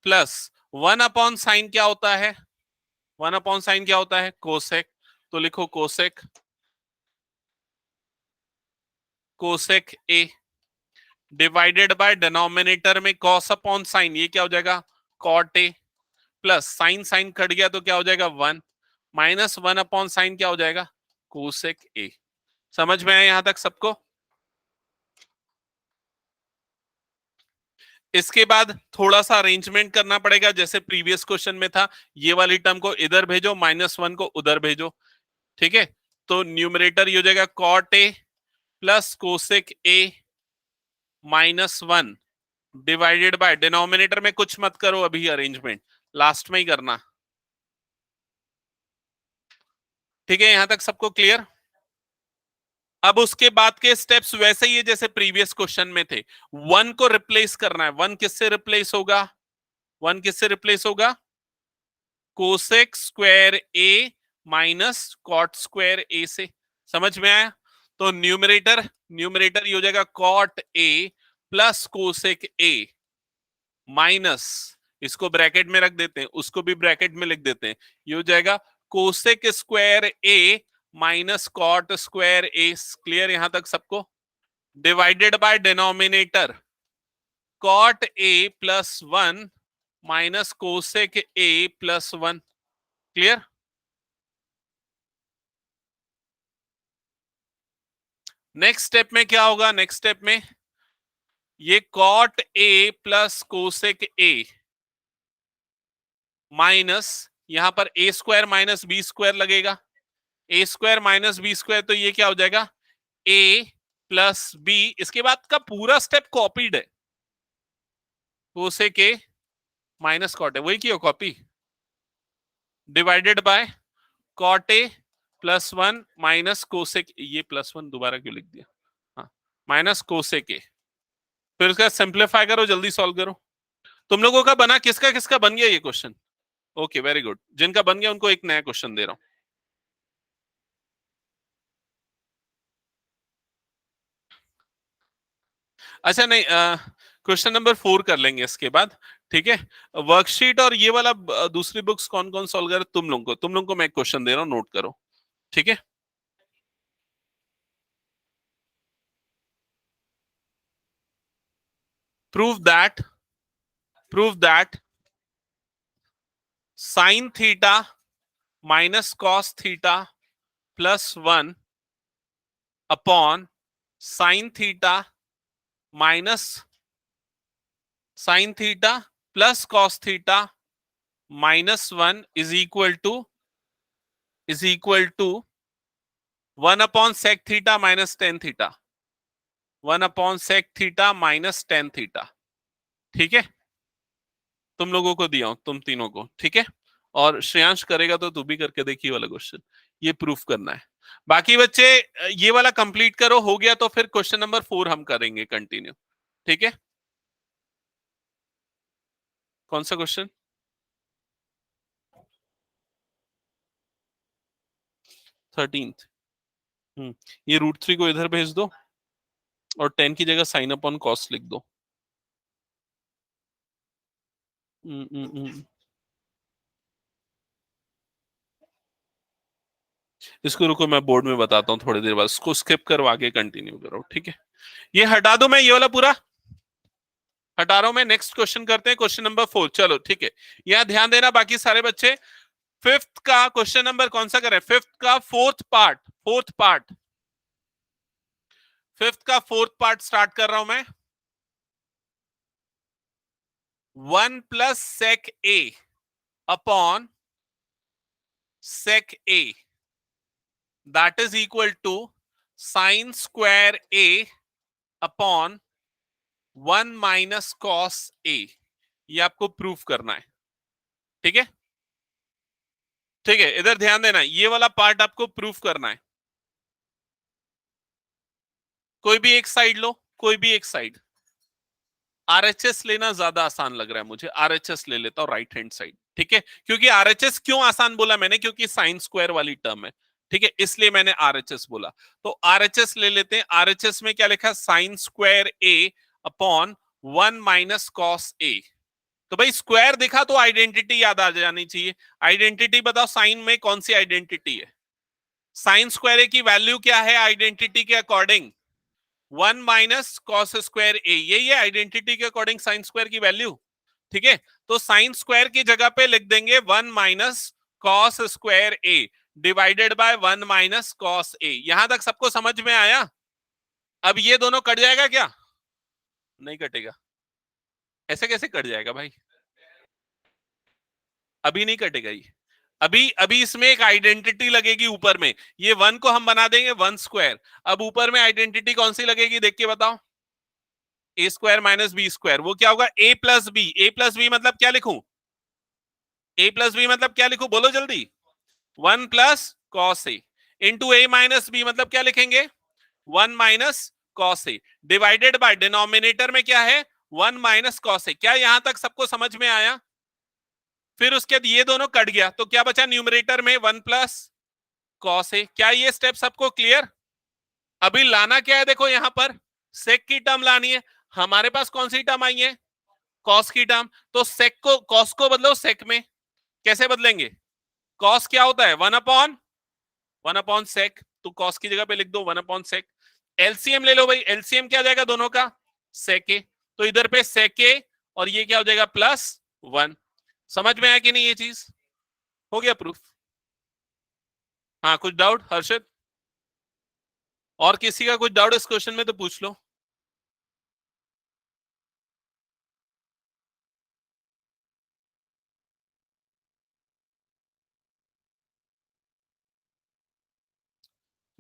प्लस 1 अपॉन साइन क्या होता है, 1 अपॉन साइन क्या होता है, कोसेक, तो लिखो cosec, cosec A divided by denominator में कॉस अपॉन साइन, ये क्या हो जाएगा, cot A plus sine, sine cut गया तो क्या हो जाएगा 1 माइनस 1 अपॉन साइन क्या हो जाएगा, कोसेक ए। समझ में आया यहां तक सबको? इसके बाद थोड़ा सा अरेंजमेंट करना पड़ेगा, जैसे प्रीवियस क्वेश्चन में था, ये वाली टर्म को इधर भेजो, -1 को उधर भेजो, ठीक है। तो न्यूमरेटर ये हो जाएगा cot A plus cosec A -1 divided by denominator में कुछ मत करो अभी, अरेंजमेंट लास्ट में ही करना, ठीक है। यहां तक सबको क्लियर? अब उसके बाद के स्टेप्स वैसे ही है जैसे प्रीवियस क्वेश्चन में थे। 1 को रिप्लेस करना है, 1 किससे रिप्लेस होगा, 1 किससे रिप्लेस होगा, cosec square A minus cot square ए से। समझ में आया? तो न्यूमरेटर न्यूमरेटर ये हो जाएगा cot A plus cosec A minus, इसको ब्रैकेट में रख देते हैं, उसको भी ब्रैकेट में लिख देते हैं, ये हो जाएगा cosec square A minus cot square A. Clear यहां तक सबको? Divided by denominator cot A plus 1 minus cosec A plus 1। Clear? Next step में क्या होगा? नेक्स्ट स्टेप में ये cot A plus cosec A minus, यहां पर A square minus B square लगेगा, A square minus B square, तो ये क्या हो जाएगा? A plus B. इसके बाद का पूरा स्टेप कॉपीड है, cosec A minus cot A, वही किया copy, divided by cot A plus 1 minus cosec, ये प्लस 1 दोबारा क्यों लिख दिया, हाँ, माइनस कोसेक ए। फिर उसका सिंप्लीफाई करो, जल्दी सॉल्व करो। तुम लोगों का बना, किसका किसका बन गया ये क्वेश्चन? ओके वेरी गुड, जिनका बन गया उनको एक नया क्वेश्चन दे रहा हूं। अच्छा नहीं, क्वेश्चन नंबर 4 कर लेंगे इसके बाद, ठीक है? वर्कशीट और ये वाला दूसरी बुक्स कौन कौन सॉल्व कर, तुम लोगों को मैं एक क्वेश्चन दे रहा हूं, नोट करो, ठीक है? Prove that sine theta minus cos theta plus 1 upon sine theta minus sine theta plus cos theta minus 1 is equal to 1 upon sec theta minus tan theta, 1 upon sec theta minus tan theta. ठीक है, तुम लोगों को दिया हूं, तुम तीनों को, ठीक है? और श्रेयांश करेगा तो तू भी करके देखिए वाला क्वेश्चन, ये प्रूफ करना है। बाकी बच्चे ये वाला कंप्लीट करो, हो गया तो फिर क्वेश्चन नंबर 4 हम करेंगे कंटिन्यू, ठीक है? कौन सा क्वेश्चन? 13th। ये √3 को इधर भेज दो और 10 की जगह साइन अपॉन कॉस लिख दो। इसको रुको, मैं बोर्ड में बताता हूँ थोड़ी देर बाद, इसको स्किप करो, आगे कंटिन्यू करो, ठीक है? ये हटा दो, मैं ये वाला पूरा हटा रहा हूं मैं। नेक्स्ट क्वेश्चन करते हैं, क्वेश्चन नंबर 4। चलो ठीक है, यहां ध्यान देना बाकी सारे बच्चे। फिफ्थ का क्वेश्चन नंबर कौन सा करें? फिफ्थ का फोर्थ पार्ट फिफ्थ का फोर्थ पार्ट स्टार्ट कर रहा हूं मैं। 1 plus sec A upon sec A that is equal to sine square A upon 1 minus cos A. ये आपको प्रूफ करना है, ठीक है? ठीक है, इधर ध्यान देना, ये वाला पार्ट आपको प्रूफ करना है। कोई भी एक साइड लो, कोई भी एक साइड। आरएचएस लेना ज्यादा आसान लग रहा है मुझे, आरएचएस ले लेता हूं राइट हैंड साइड, ठीक है? क्योंकि आरएचएस क्यों आसान बोला मैंने? क्योंकि साइन स्क्वायर वाली टर्म है, ठीक है, इसलिए मैंने आरएचएस बोला। तो आरएचएस ले लेते हैं। आरएचएस में क्या लिखा? Sign square A upon 1 minus cos ए। तो भाई स्क्वायर दिखा तो आइडेंटिटी याद आ जानी चाहिए। आइडेंटिटी बताओ, साइन में कौन सी आइडेंटिटी है? साइन स्क्वायर ए की वैल्यू क्या है आइडेंटिटी के अकॉर्डिंग? 1 माइनस कॉस स्क्वायर ए, यही है आइडेंटिटी के अकॉर्डिंग साइन स्क्वायर की वैल्यू, ठीक है? तो साइन स्क्वायर की जगह पे लिख देंगे 1 minus cos square A divided by 1 minus cos A. यहां तक सबको समझ में आया? अब ये दोनों कट जाएगा क्या? नहीं कटेगा। ऐसे कैसे कट जाएगा भाई? अभी नहीं कटेगा ये। अभी अभी इसमें एक आइडेंटिटी लगेगी ऊपर में, ये 1 को हम बना देंगे 1 स्क्वायर। अब ऊपर में आइडेंटिटी कौन सी लगेगी देख के बताओ? ए स्क्वायर माइनस बी स्क्वायर। वो क्या होगा? ए प्लस बी। ए प्लस बी मतलब क्या लिखूं? ए प्लस बी मतलब क्या लिखूं? बोलो जल्दी। 1 plus cos A into A minus B मतलब क्या लिखेंगे? 1 minus cos A divided by denominator में क्या है? 1 माइनस कॉस ए। क्या यहां तक सबको समझ में आया? फिर उसके बाद ये दोनों कट गया तो क्या बचा न्यूमरेटर में? 1 प्लस कॉस ए। क्या ये स्टेप सबको क्लियर? अभी लाना क्या है, देखो यहां पर सेक की टर्म लानी है। हमारे पास कौन सी टर्म आई है, कॉस की टर्म। तो सेक को, कॉस को बदलो सेक में। कैसे बदलेंगे, कॉस क्या होता है, वन अपॉन सेक, तो कॉस की जगह पे लिख दो वन अपॉन सेक। एलसीएम ले लो भाई, एलसीएम क्या आ जाएगा दोनों का, सेके। तो इधर पे सेके और ये क्या हो जाएगा प्लस वन। समझ में आया कि नहीं ये चीज, हो गया प्रूफ। हाँ कुछ डाउट हर्षित, और किसी का कुछ डाउट इस क्वेश्चन में तो पूछ लो।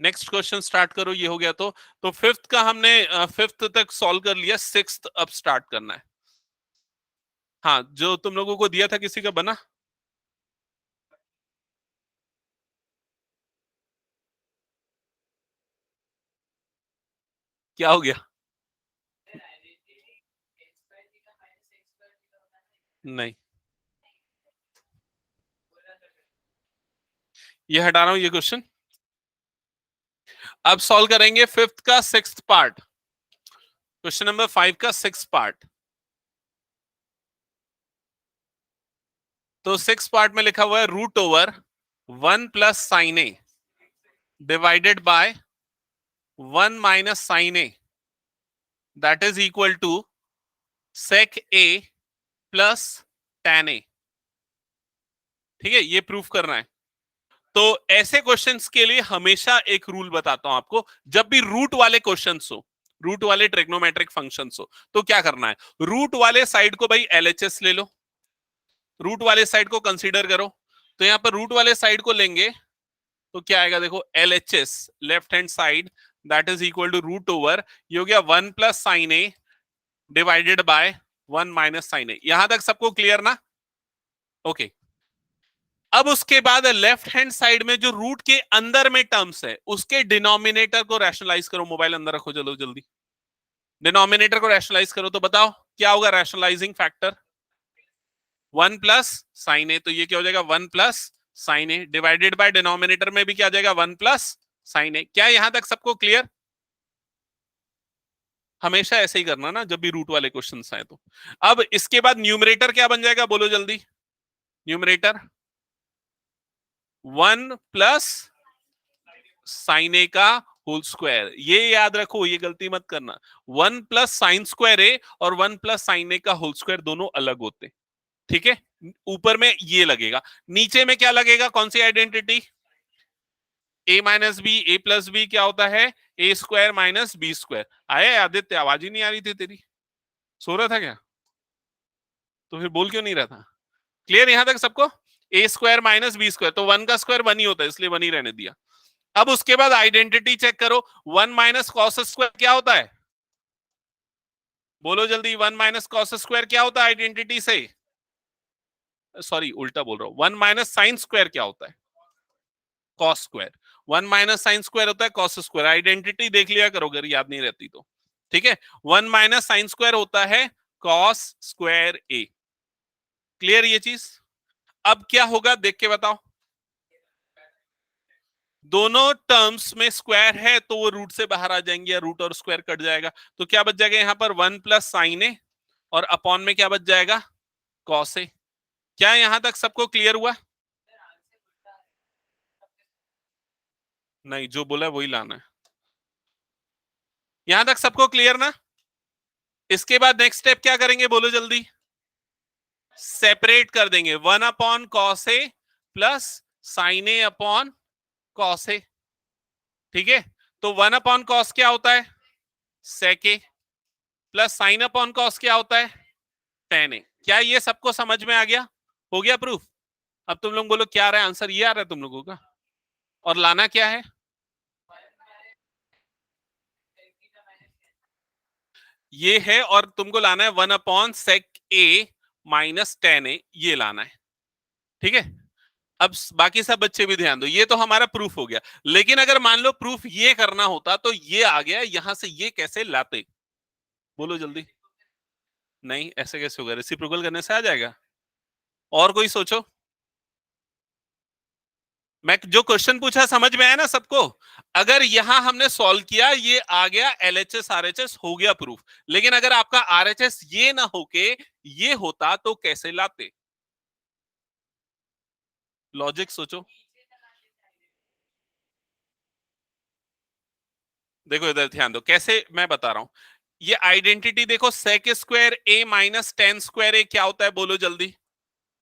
नेक्स्ट क्वेश्चन स्टार्ट करो, ये हो गया तो फिफ्थ का हमने फिफ्थ तक सॉल्व कर लिया, सिक्स्थ अब स्टार्ट करना है। हाँ जो तुम लोगों को दिया था किसी का बना, क्या हो गया, नहीं ये हटा रहा हूं ये क्वेश्चन। अब सॉल्व करेंगे फिफ्थ का सिक्स्थ पार्ट, क्वेश्चन नंबर 5 का सिक्स पार्ट। तो सिक्स पार्ट में लिखा हुआ है root over 1 + sin a divided by 1 - sin a that is equal to sec a plus tan a। ठीक है, ये प्रूफ करना है। तो ऐसे क्वेश्चंस के लिए हमेशा एक रूल बताता हूं आपको, जब भी रूट वाले क्वेश्चंस हो, रूट वाले ट्रिग्नोमेट्रिक फंक्शंस हो, तो क्या करना है, रूट वाले साइड को भाई एलएचएस ले लो, रूट वाले साइड को कंसीडर करो। तो यहां पर रूट वाले साइड को लेंगे तो क्या आएगा, देखो LHS left hand side that is equal to root over, ये हो गया 1 + sin a divided by 1 - sin a। यहां तक सबको क्लियर ना, ओके okay. अब उसके बाद लेफ्ट हैंड साइड में जो रूट के अंदर में टर्म्स है उसके डिनोमिनेटर को रैशनलाइज करो, मोबाइल अंदर रखो चलो जल्दी, डिनोमिनेटर को रैशनलाइज करो। तो बताओ क्या होगा रैशनलाइजिंग फैक्टर, 1 + sin a, तो ये क्या हो जाएगा 1 + sin a divided by denominator में भी क्या आ जाएगा 1 + sin a। क्या यहां तक सबको क्लियर, हमेशा ऐसे ही करना ना जब भी रूट वाले क्वेश्चन आए तो। अब इसके बाद न्यूमरेटर क्या बन जाएगा बोलो जल्दी, न्यूमरेटर 1 + sin a का होल स्क्वायर, ये याद रखो, ये गलती मत करना। 1 + sin²a और 1 + sin a का होल स्क्वायर दोनों अलग होते, ठीक है। ऊपर में ये लगेगा, नीचे में क्या लगेगा, कौन सी identity, a - b, a + b क्या होता है, a² - b²। आया आदित्य, आवाज ही नहीं आ रही थी तेरी, सो रहा था क्या, तो फिर बोल क्यों नहीं रहा था। क्लियर यहां तक सबको, a² - b², तो 1 का स्क्वायर 1 ही होता है इसलिए 1 ही रहने दिया। अब उसके बाद आइडेंटिटी चेक करो, 1 - cos² क्या होता है, बोलो जल्दी, 1 - cos² क्या होता है आइडेंटिटी से, सॉरी उल्टा बोल रहा हूं, 1 - sin² क्या होता है, cos²। 1 - sin² होता है cos², आइडेंटिटी देख लिया करो अगर याद नहीं रहती तो, ठीक है। 1 - sin² होता है cos²a। क्लियर ये चीज, अब क्या होगा देख के बताओ, दोनों टर्म्स में स्क्वायर है तो वो रूट से बाहर आ जाएंगे या रूट और स्क्वायर कट जाएगा, तो क्या बच जाएगा यहां पर 1 + sin a और अपॉन में क्या बच जाएगा cos a। क्या यहां तक सबको क्लियर हुआ, नहीं जो बोला है वही लाना है, यहां तक सबको क्लियर ना। इसके बाद नेक्स्ट स्टेप क्या करेंगे बोलो जल्दी, सेपरेट कर देंगे, 1/cos a plus sin a upon cos a। ठीक है, तो 1/cos क्या होता है sec a plus sin upon cos क्या होता है tan a। क्या ये सबको समझ में आ गया, हो गया प्रूफ। अब तुम लोग बोलो क्या आ रहा है आंसर, ये आ रहा है तुम लोगों का, और लाना क्या है, ये है, और तुमको लाना है 1/sec a minus tan a, ये लाना है, ठीक है। अब बाकी सब बच्चे भी ध्यान दो, ये तो हमारा प्रूफ हो गया, लेकिन अगर मान लो प्रूफ ये करना होता तो ये आ गया, यहां से ये कैसे लाते, बोलो जल्दी, नहीं ऐसे कैसे होगा, रेसिप्रोकल करने से आ जाएगा, और कोई सोचो, मैं जो क्वेश्चन पूछा समझ में आया ना सबको? अगर यहां हमने सॉल्व किया, ये आ गया एलएचएस आरएचएस, हो गया प्रूफ। लेकिन अगर आपका आरएचएस ये ना होके ये होता तो कैसे लाते? लॉजिक सोचो। देखो इधर ध्यान दो, कैसे मैं बता रहा हूं। ये आइडेंटिटी देखो, सेक square A minus ten square ए क्या होता है, बोलो जल्दी।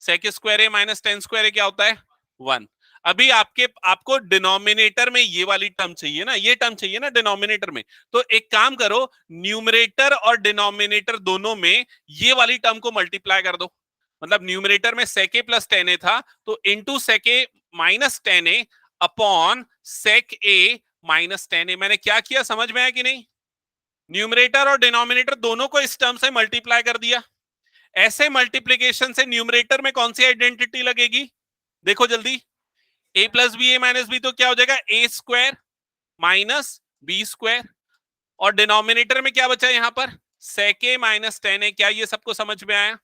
सेक square A minus ten square ए क्या होता है? 1। अभी आपको डिनोमिनेटर में ये वाली टर्म चाहिए ना, ये टर्म चाहिए ना डिनोमिनेटर में। तो एक काम करो, न्यूमरेटर और डिनोमिनेटर दोनों में ये वाली टर्म को मल्टीप्लाई कर दो। मतलब न्यूमरेटर में सेक ए प्लस टेन ए था, तो इंटू सेक ए माइनस टेन ए अपॉन सेक ए माइनस टेन ए। मैंने क्या किया, समझ में आया कि नहीं? न्यूमरेटर और डिनोमिनेटर दोनों को इस टर्म से मल्टीप्लाई कर दिया। ऐसे मल्टीप्लीकेशन से न्यूमरेटर में कौन सी आइडेंटिटी लगेगी, देखो जल्दी। ए प्लस बी ए माइनस बी, तो क्या हो जाएगा? A square minus B square. और डिनोमिनेटर में क्या बचा यहां पर? सेक ए माइनस टेन ए। क्या ये सबको समझ में आया?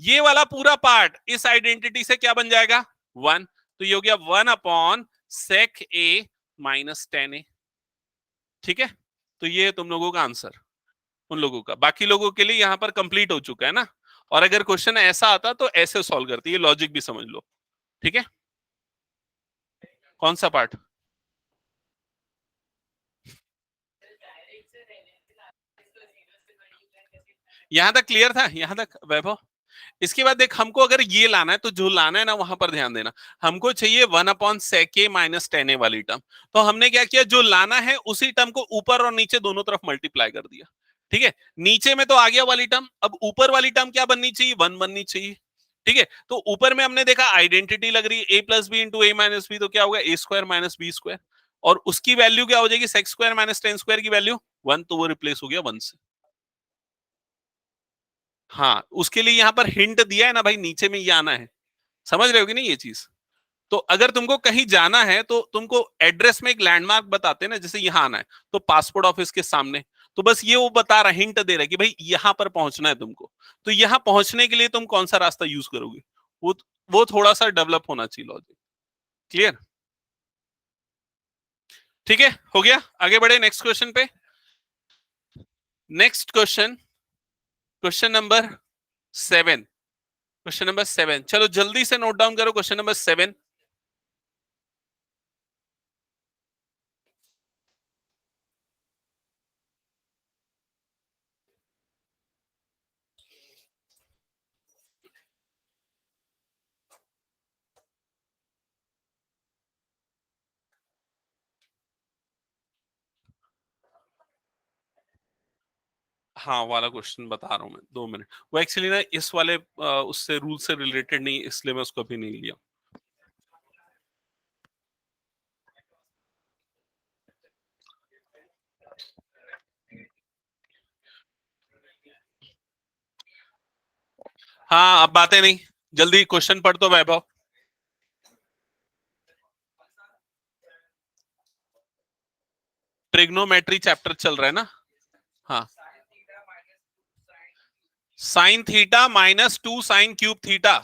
ये वाला पूरा पार्ट इस आइडेंटिटी से क्या बन जाएगा? 1। तो ये हो गया 1 अपॉन सेक ए माइनस टेन ए। ठीक है, तो ये है तुम लोगों का आंसर, उन लोगों का। बाकी लोगों के लिए यहां पर कंप्लीट हो चुका है ना। और अगर क्वेश्चन ऐसा आता तो ऐसे सॉल्व करती है, लॉजिक भी समझ लो। ठीक है, कौन सा पार्ट? यहां तक क्लियर था, यहां तक वैभव? इसके बाद देख, हमको अगर ये लाना है तो जो लाना है ना वहां पर ध्यान देना। हमको चाहिए 1 अपॉन सेक ए माइनस टेन ए वाली टर्म। तो हमने क्या किया, जो लाना है उसी टर्म को ऊपर और नीचे दोनों तरफ मल्टीप्लाई कर दिया। ठीक है, नीचे में तो आ गया वाली टर्म, अब ऊपर वाली टर्म क्या बननी चाहिए? 1 बननी चाहिए। ठीक है, तो ऊपर में हमने देखा आइडेंटिटी लग रही है, ए plus B into A minus B, तो क्या होगा? ए स्क्वायर माइनस बी स्क्वायर। और उसकी वैल्यू क्या हो जाएगी? Sex square minus ten square की वैल्यू 1, तो वो रिप्लेस हो गया 1 से। हाँ, उसके लिए यहां पर हिंट दिया है ना भाई, नीचे में ये आना है। समझ रहे हो कि नहीं ये चीज? तो अगर तुमको कहीं जाना है तो तुमको एड्रेस में एक लैंडमार्क बताते हैं ना, जैसे यहां आना है तो पासपोर्ट ऑफिस के सामने। तो बस ये वो बता रहा, हिंट दे रहा है कि भाई यहां पर पहुंचना है तुमको। तो यहां पहुंचने के लिए तुम कौन सा रास्ता यूज करोगे? वो वो थोड़ा सा डेवलप होना चाहिए लॉजिक। क्लियर? ठीक है, हो गया। आगे बढ़े नेक्स्ट क्वेश्चन पे। Next question, question number 7। Question number 7, चलो जल्दी से नोट डाउन करो क्वेश्चन नंबर 7। हाँ वाला क्वेश्चन बता रहा हूँ मैं, 2 मिनट। वो एक्चुअली ना इस वाले उससे रूल से रिलेटेड नहीं, इसलिए मैं उसको अभी नहीं लिया। हाँ अब बातें नहीं, जल्दी क्वेश्चन पढ़ तो वैभव। ट्रिग्नोमेट्री चैप्टर चल रहा है ना? हाँ, sine theta minus 2 sine cube theta,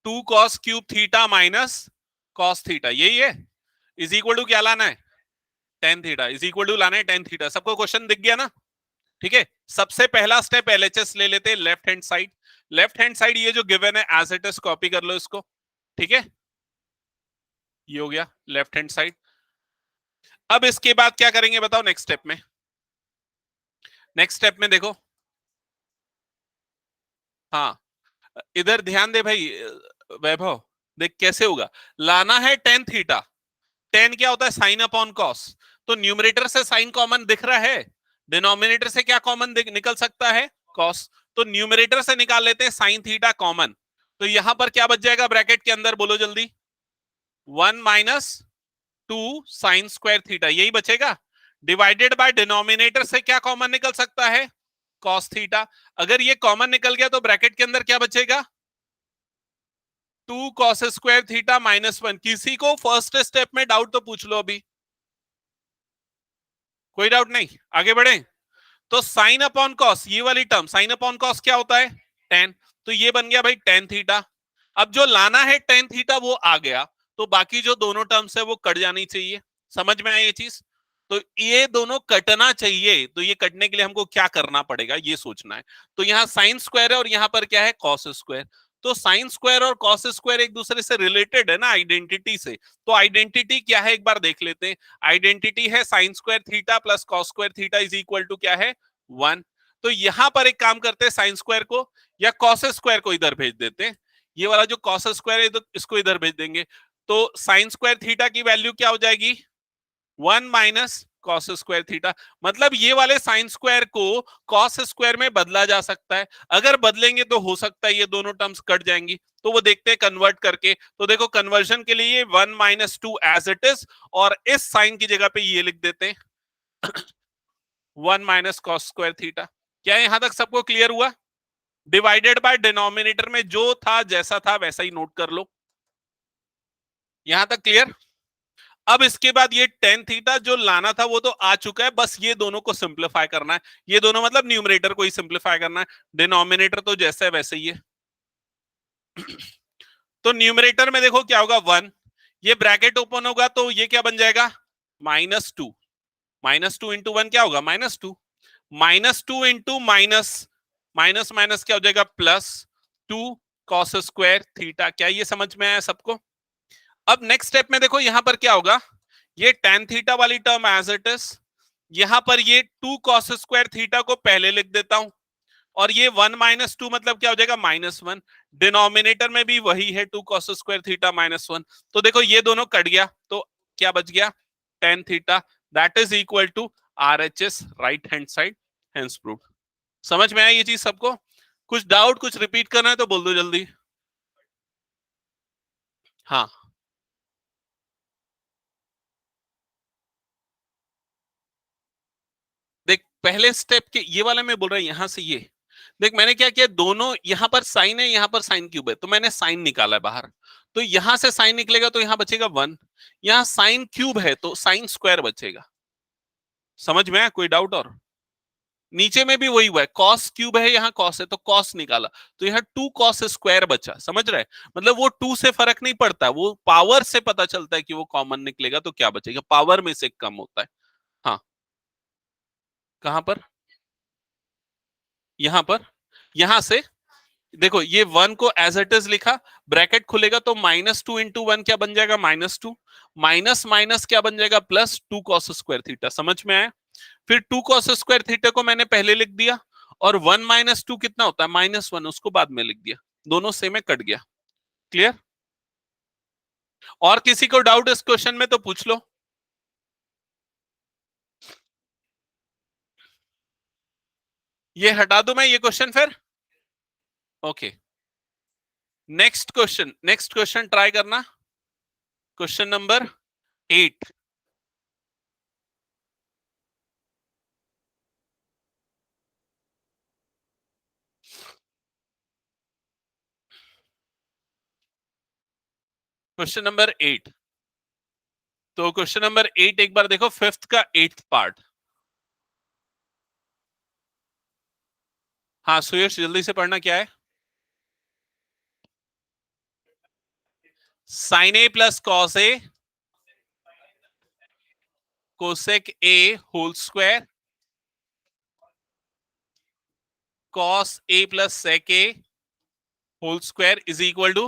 2 cos cube theta minus cos theta, यही है। इज इक्वल टू क्या लाना है? Tan theta. Is equal to लाना है टेन थीटा। सबको क्वेश्चन दिख गया ना? ठीक है, सबसे पहला स्टेप एलएचएस ले लेते हैं, left hand side. Left hand side ये जो गिवन है एज इट इज कॉपी कर लो इसको। ठीक है, ये हो गया लेफ्ट हैंड साइड। अब इसके बाद क्या करेंगे बताओ नेक्स्ट स्टेप में? नेक्स्ट स्टेप में देखो, हाँ इधर ध्यान दे भाई वैभव। देख कैसे होगा, लाना है टेन थीटा। टेन क्या होता है? Sign upon cos. तो न्यूमरेटर से साइन कॉमन दिख रहा है, डिनोमिनेटर से क्या कॉमन निकल सकता है? कॉस। तो न्यूमरेटर से निकाल लेते हैं साइन थीटा कॉमन। तो यहां पर क्या बच जाएगा ब्रैकेट के अंदर, बोलो जल्दी? 1 - 2 साइन स्क्वायर थीटा, यही बचेगा। डिवाइडेड बाय डिनोमिनेटर से क्या कॉमन निकल सकता है? Cos theta. अगर ये कॉमन निकल गया तो ब्रैकेट के अंदर क्या बचेगा? 2 कॉस स्क्वायर थीटा -1। किसी को फर्स्ट स्टेप में डाउट तो पूछ लो अभी? कोई डाउट नहीं, आगे बढ़े। तो साइन अपॉन कॉस, ये वाली टर्म साइन अपॉन कॉस क्या होता है? टेन। तो ये बन गया भाई टेन थीटा। अब जो लाना है टेन थीटा वो आ गया, तो बाकी जो दोनों टर्म्स है वो कट जानी चाहिए। समझ में आया ये चीज? तो ये दोनों कटना चाहिए, तो ये कटने के लिए हमको क्या करना पड़ेगा ये सोचना है। तो यहाँ साइन स्क्वायर है और यहाँ पर क्या है, कॉस स्क्वायर। तो साइन स्क्वायर और कॉस स्क्वायर एक दूसरे से रिलेटेड है ना आइडेंटिटी से। तो आइडेंटिटी क्या है एक बार देख लेते हैं। आइडेंटिटी है sine square theta plus cos square theta is equal to क्या है, 1। तो यहां पर एक काम करते हैं, साइन स्क्वायर को या कॉस स्क्वायर को इधर भेज देते हैं। ये वाला जो कॉस स्क्वायर है तो इसको इधर भेज देंगे। तो साइन स्क्वायर थीटा की वैल्यू क्या हो जाएगी, 1 माइनस कॉस स्क्वायर थीटा। मतलब ये वाले साइन स्क्वायर को कॉस स्क्वायर में बदला जा सकता है। अगर बदलेंगे तो हो सकता है ये दोनों टर्म्स कट जाएंगी। तो वो देखते हैं कन्वर्ट करके। तो देखो कन्वर्जन के लिए 1 माइनस 2 एज इट इज, और इस साइन की जगह पे ये लिख देते हैं 1 माइनस कॉस स्क्वायर थीटा। क्या यहां तक सबको क्लियर हुआ? डिवाइडेड बाय डिनोमिनेटर में जो था जैसा था वैसा ही नोट कर लो। यहां तक क्लियर? अब इसके बाद ये टेन थीटा जो लाना था वो तो आ चुका है, बस ये दोनों को सिंप्लीफाई करना है। ये दोनों मतलब न्यूमरेटर को ही सिंप्लीफाई करना है, डिनोमिनेटर तो जैसे है वैसे ही है। तो न्यूमरेटर में देखो क्या होगा, 1। ये ब्रैकेट ओपन होगा तो ये क्या बन जाएगा, -2। -2 इंटू 1 क्या होगा, -2। -2 इंटू माइनस माइनस माइनस क्या हो जाएगा, +2 कॉस स्क्वायर थीटा। क्या ये समझ में आया सबको? अब नेक्स्ट स्टेप में देखो यहां पर क्या होगा, ये tan थीटा वाली टर्म एज इट इज, यहां पर ये 2 cos स्क्वायर थीटा को पहले लिख देता हूं, और ये 1 माइनस 2 मतलब क्या हो जाएगा, -1। डिनोमिनेटर में भी वही है 2 cos स्क्वायर थीटा -1। तो देखो ये दोनों कट गया, तो क्या बच गया, tan theta, that is equal to RHS, right hand side, hence proved. समझ में आया ये चीज सबको? कुछ डाउट, कुछ रिपीट करना है तो बोल दो जल्दी। हाँ देख, पहले स्टेप के ये वाला मैं बोल रहा हूं, यहां से ये देख, मैंने क्या किया, दोनों यहां पर साइन है, यहां पर साइन क्यूब है, तो मैंने साइन निकाला है बाहर। तो यहां से साइन निकलेगा तो यहां बचेगा 1। यहां साइन क्यूब है तो साइन स्क्वायर बचेगा। समझ में आया? कोई डाउट? और नीचे में भी वही हुआ है, कॉस क्यूब है, यहाँ कॉस है तो कॉस निकाला, तो यहाँ 2 कॉस स्क्वायर बचा। समझ रहे? मतलब वो 2 से फर्क नहीं पड़ता, वो पावर से पता चलता है कि वो कॉमन निकलेगा तो क्या बचेगा, पावर में से कम होता है। हाँ, कहां पर, यहां पर, यहां से देखो, ये 1 को एज इट इज लिखा, ब्रैकेट खुलेगा तो -2 इंटू 1 क्या बन जाएगा, -2, माइनस माइनस क्या बन जाएगा, +2 कॉस स्क्वायर थीटा। समझ में आया? फिर 2 कॉस स्क्वायर थीटा को मैंने पहले लिख दिया, और 1 माइनस 2 कितना होता है, -1, उसको बाद में लिख दिया। दोनों सेम में कट गया। क्लियर? और किसी को डाउट इस क्वेश्चन में तो पूछ लो। ये हटा दूं मैं ये क्वेश्चन फिर? ओके, नेक्स्ट क्वेश्चन ट्राई करना। Question number 8। Question number 8। तो क्वेश्चन नंबर 8 एक बार देखो, फिफ्थ का 8th पार्ट। हाँ सुयश, जल्दी से पढ़ना, क्या है? Sine A plus cos a cosec a whole square cos A plus sec a whole square is equal to,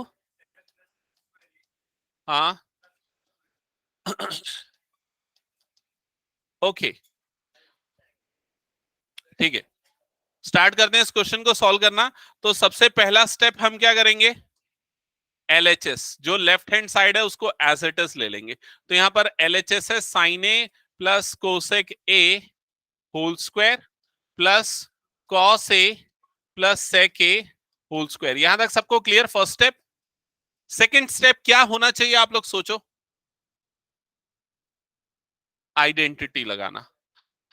हाँ ओके ठीक है, स्टार्ट करते हैं इस क्वेश्चन को सॉल्व करना। तो सबसे पहला स्टेप हम क्या करेंगे, LHS जो लेफ्ट हैंड साइड है उसको एज इट इज ले लेंगे। तो यहां पर LHS है sine A plus cosec a whole square plus cos A plus sec a whole square. यहां तक सबको clear? First step. Second step क्या होना चाहिए आप लोग सोचो, आइडेंटिटी लगाना।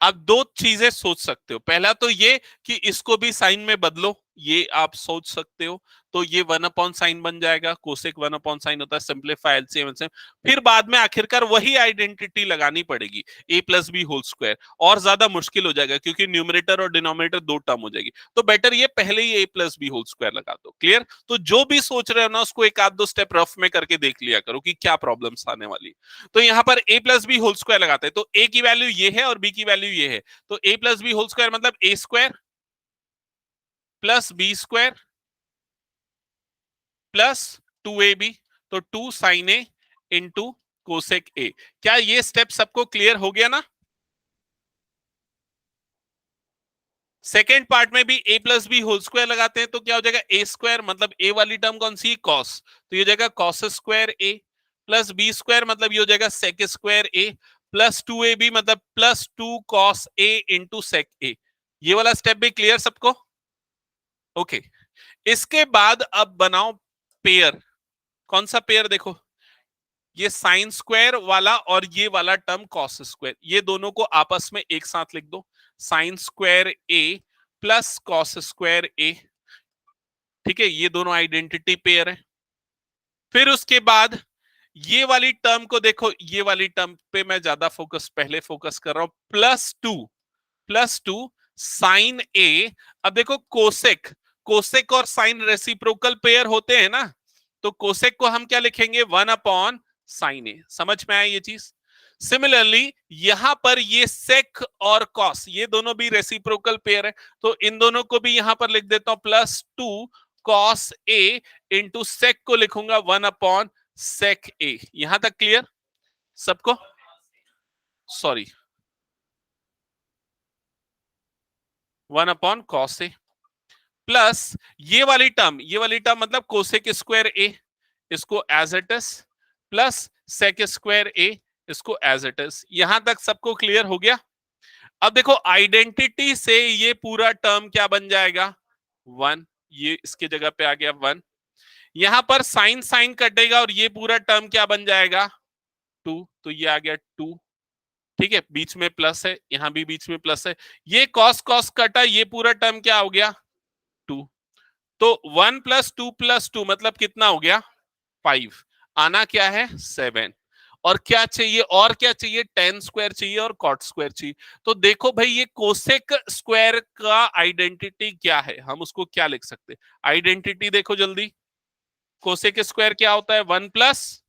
अब दो चीजें सोच सकते हो, पहला तो ये कि इसको भी साइन में बदलो, ये आप सोच सकते हो। तो ये 1/sin बन जाएगा, कोसेक 1/sin होता है, सिंप्लीफाई एलसीएम एलसीएम, फिर बाद में आखिरकार वही आइडेंटिटी लगानी पड़ेगी, a plus B whole square, और ज्यादा मुश्किल हो जाएगा क्योंकि न्यूमरेटर और डिनोमिनेटर दो टर्म हो जाएगी। तो बेटर ये पहले ही a plus B whole square लगा दो। क्लियर? तो जो भी सोच रहे हो ना उसको एक आध दो स्टेप रफ में करके देख लिया करो कि क्या प्रॉब्लम्स आने वाली। तो यहाँ पर a plus B whole square लगाते हैं, तो a की वैल्यू ये है और b की वैल्यू ये है, तो a plus B whole square मतलब a square plus B square plus 2ab, तो 2 sin a into cosec a। क्या ये स्टेप सबको क्लियर हो गया ना? सेकेंड पार्ट में भी a plus B whole square लगाते हैं तो क्या हो जाएगा, a स्क्वायर मतलब a वाली टर्म कौन सी, कॉस, तो ये हो जाएगा cos square a, plus B square मतलब ये हो जाएगा sec square a, plus 2ab मतलब plus 2 cos a into sec a। ये वाला स्टेप भी क्लियर सबको? ओके। इसके बाद अब बनाओ पेयर। कौन सा पेयर? देखो ये साइन स्क्वायर वाला और ये वाला टर्म कॉस स्क्वायर, ये दोनों को आपस में एक साथ लिख दो, साइन स्क्वायर ए प्लस कॉस स्क्वायर ए। ठीक है, ये दोनों आइडेंटिटी पेयर है। फिर उसके बाद ये वाली टर्म को देखो, ये वाली टर्म पे मैं ज्यादा फोकस पहले फोकस कर रहा हूं, प्लस टू साइन ए। अब देखो कोसेक, कोसेक और साइन रेसिप्रोकल पेयर होते हैं ना, तो कोसेक को हम क्या लिखेंगे, 1/sin ए। समझ में आया ये चीज? सिमिलरली यहां पर ये सेक और कॉस, ये दोनों भी रेसिप्रोकल पेयर है, तो इन दोनों को भी यहां पर लिख देता हूं, +2 cos a इंटू सेक को लिखूंगा 1/sec a। यहां तक क्लियर सबको? सॉरी, 1/cos a प्लस ये वाली टर्म मतलब कोसेक स्क्वायर ए, इसको as it is, plus sec square A, इसको एज इट इज। यहां तक सबको क्लियर हो गया? अब देखो आइडेंटिटी से ये पूरा टर्म क्या बन जाएगा, 1, ये इसके जगह पे आ गया 1। यहां पर साइन साइन कटेगा और ये पूरा टर्म क्या बन जाएगा, 2, तो ये आ गया 2। ठीक है, बीच में प्लस है, यहां भी बीच में प्लस है, ये कॉस कॉस कटा, ये पूरा टर्म क्या हो गया, 2। तो 1 + 2 + 2 मतलब कितना हो गया, 5। आना क्या है, 7। और क्या चाहिए, और क्या चाहिए, टेन स्क्वायर चाहिए और कॉट स्क्वायर चाहिए। तो देखो भाई ये कोसेक स्क्वायर का आइडेंटिटी क्या है, हम उसको क्या लिख सकते हैं, आइडेंटिटी देखो जल्दी। कोसेक स्क्वायर क्या होता है, 1 +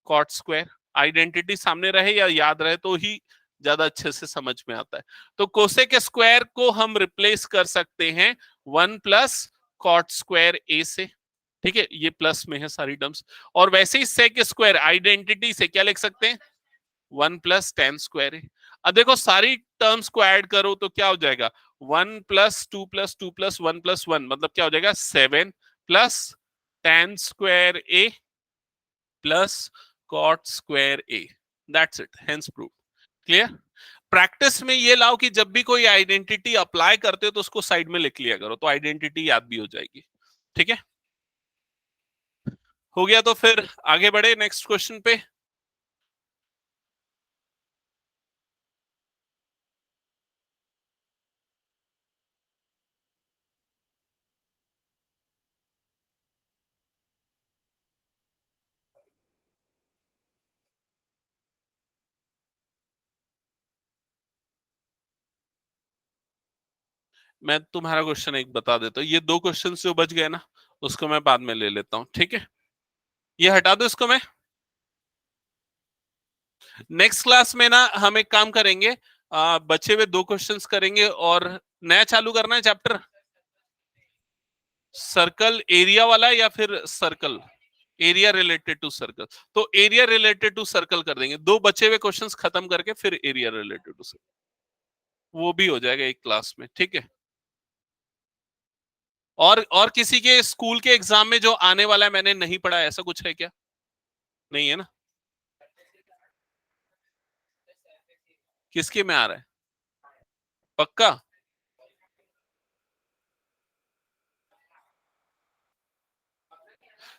cot स्क्वायर। आइडेंटिटी सामने रहे या याद रहे तो ही ज्यादा अच्छे से समझ में आता है। तो कोसेक स्क्वायर को हम रिप्लेस कर सकते हैं 1 + cot स्क्वायर ए से। ठीक है, ये प्लस में है सारी टर्म्स। और वैसे ही सेक स्क्वायर आइडेंटिटी से क्या लिख सकते हैं, 1 + tan स्क्वायर है। अब देखो सारी टर्म्स को ऐड करो तो क्या हो जाएगा, 1 + 2 + 2 + 1 + 1 मतलब क्या हो जाएगा, 7 plus tan square A plus cot square A. That's it, hence prove. Clear? Practice में ये लाओ कि जब भी कोई आइडेंटिटी अप्लाई करते हो तो उसको साइड में लिख लिया करो, तो आइडेंटिटी याद भी हो जाएगी। ठीक है, हो गया? तो फिर आगे बढ़े नेक्स्ट क्वेश्चन पे। मैं तुम्हारा क्वेश्चन एक बता देता हूँ, ये दो क्वेश्चन जो बच गए ना उसको मैं बाद में ले लेता हूँ। ठीक है, ये हटा दो इसको। मैं नेक्स्ट क्लास में ना हम एक काम करेंगे, बचे हुए दो क्वेश्चंस करेंगे और नया चालू करना है चैप्टर, सर्कल एरिया वाला या फिर circle area related to circle. तो एरिया रिलेटेड टू सर्कल कर देंगे, दो बचे हुए क्वेश्चंस खत्म करके फिर एरिया रिलेटेड टू सर्कल, वो भी हो जाएगा एक क्लास में। ठीक है, और किसी के स्कूल के एग्जाम में जो आने वाला है मैंने नहीं पढ़ा, ऐसा कुछ है क्या? नहीं है ना? किसके में आ रहा है पक्का?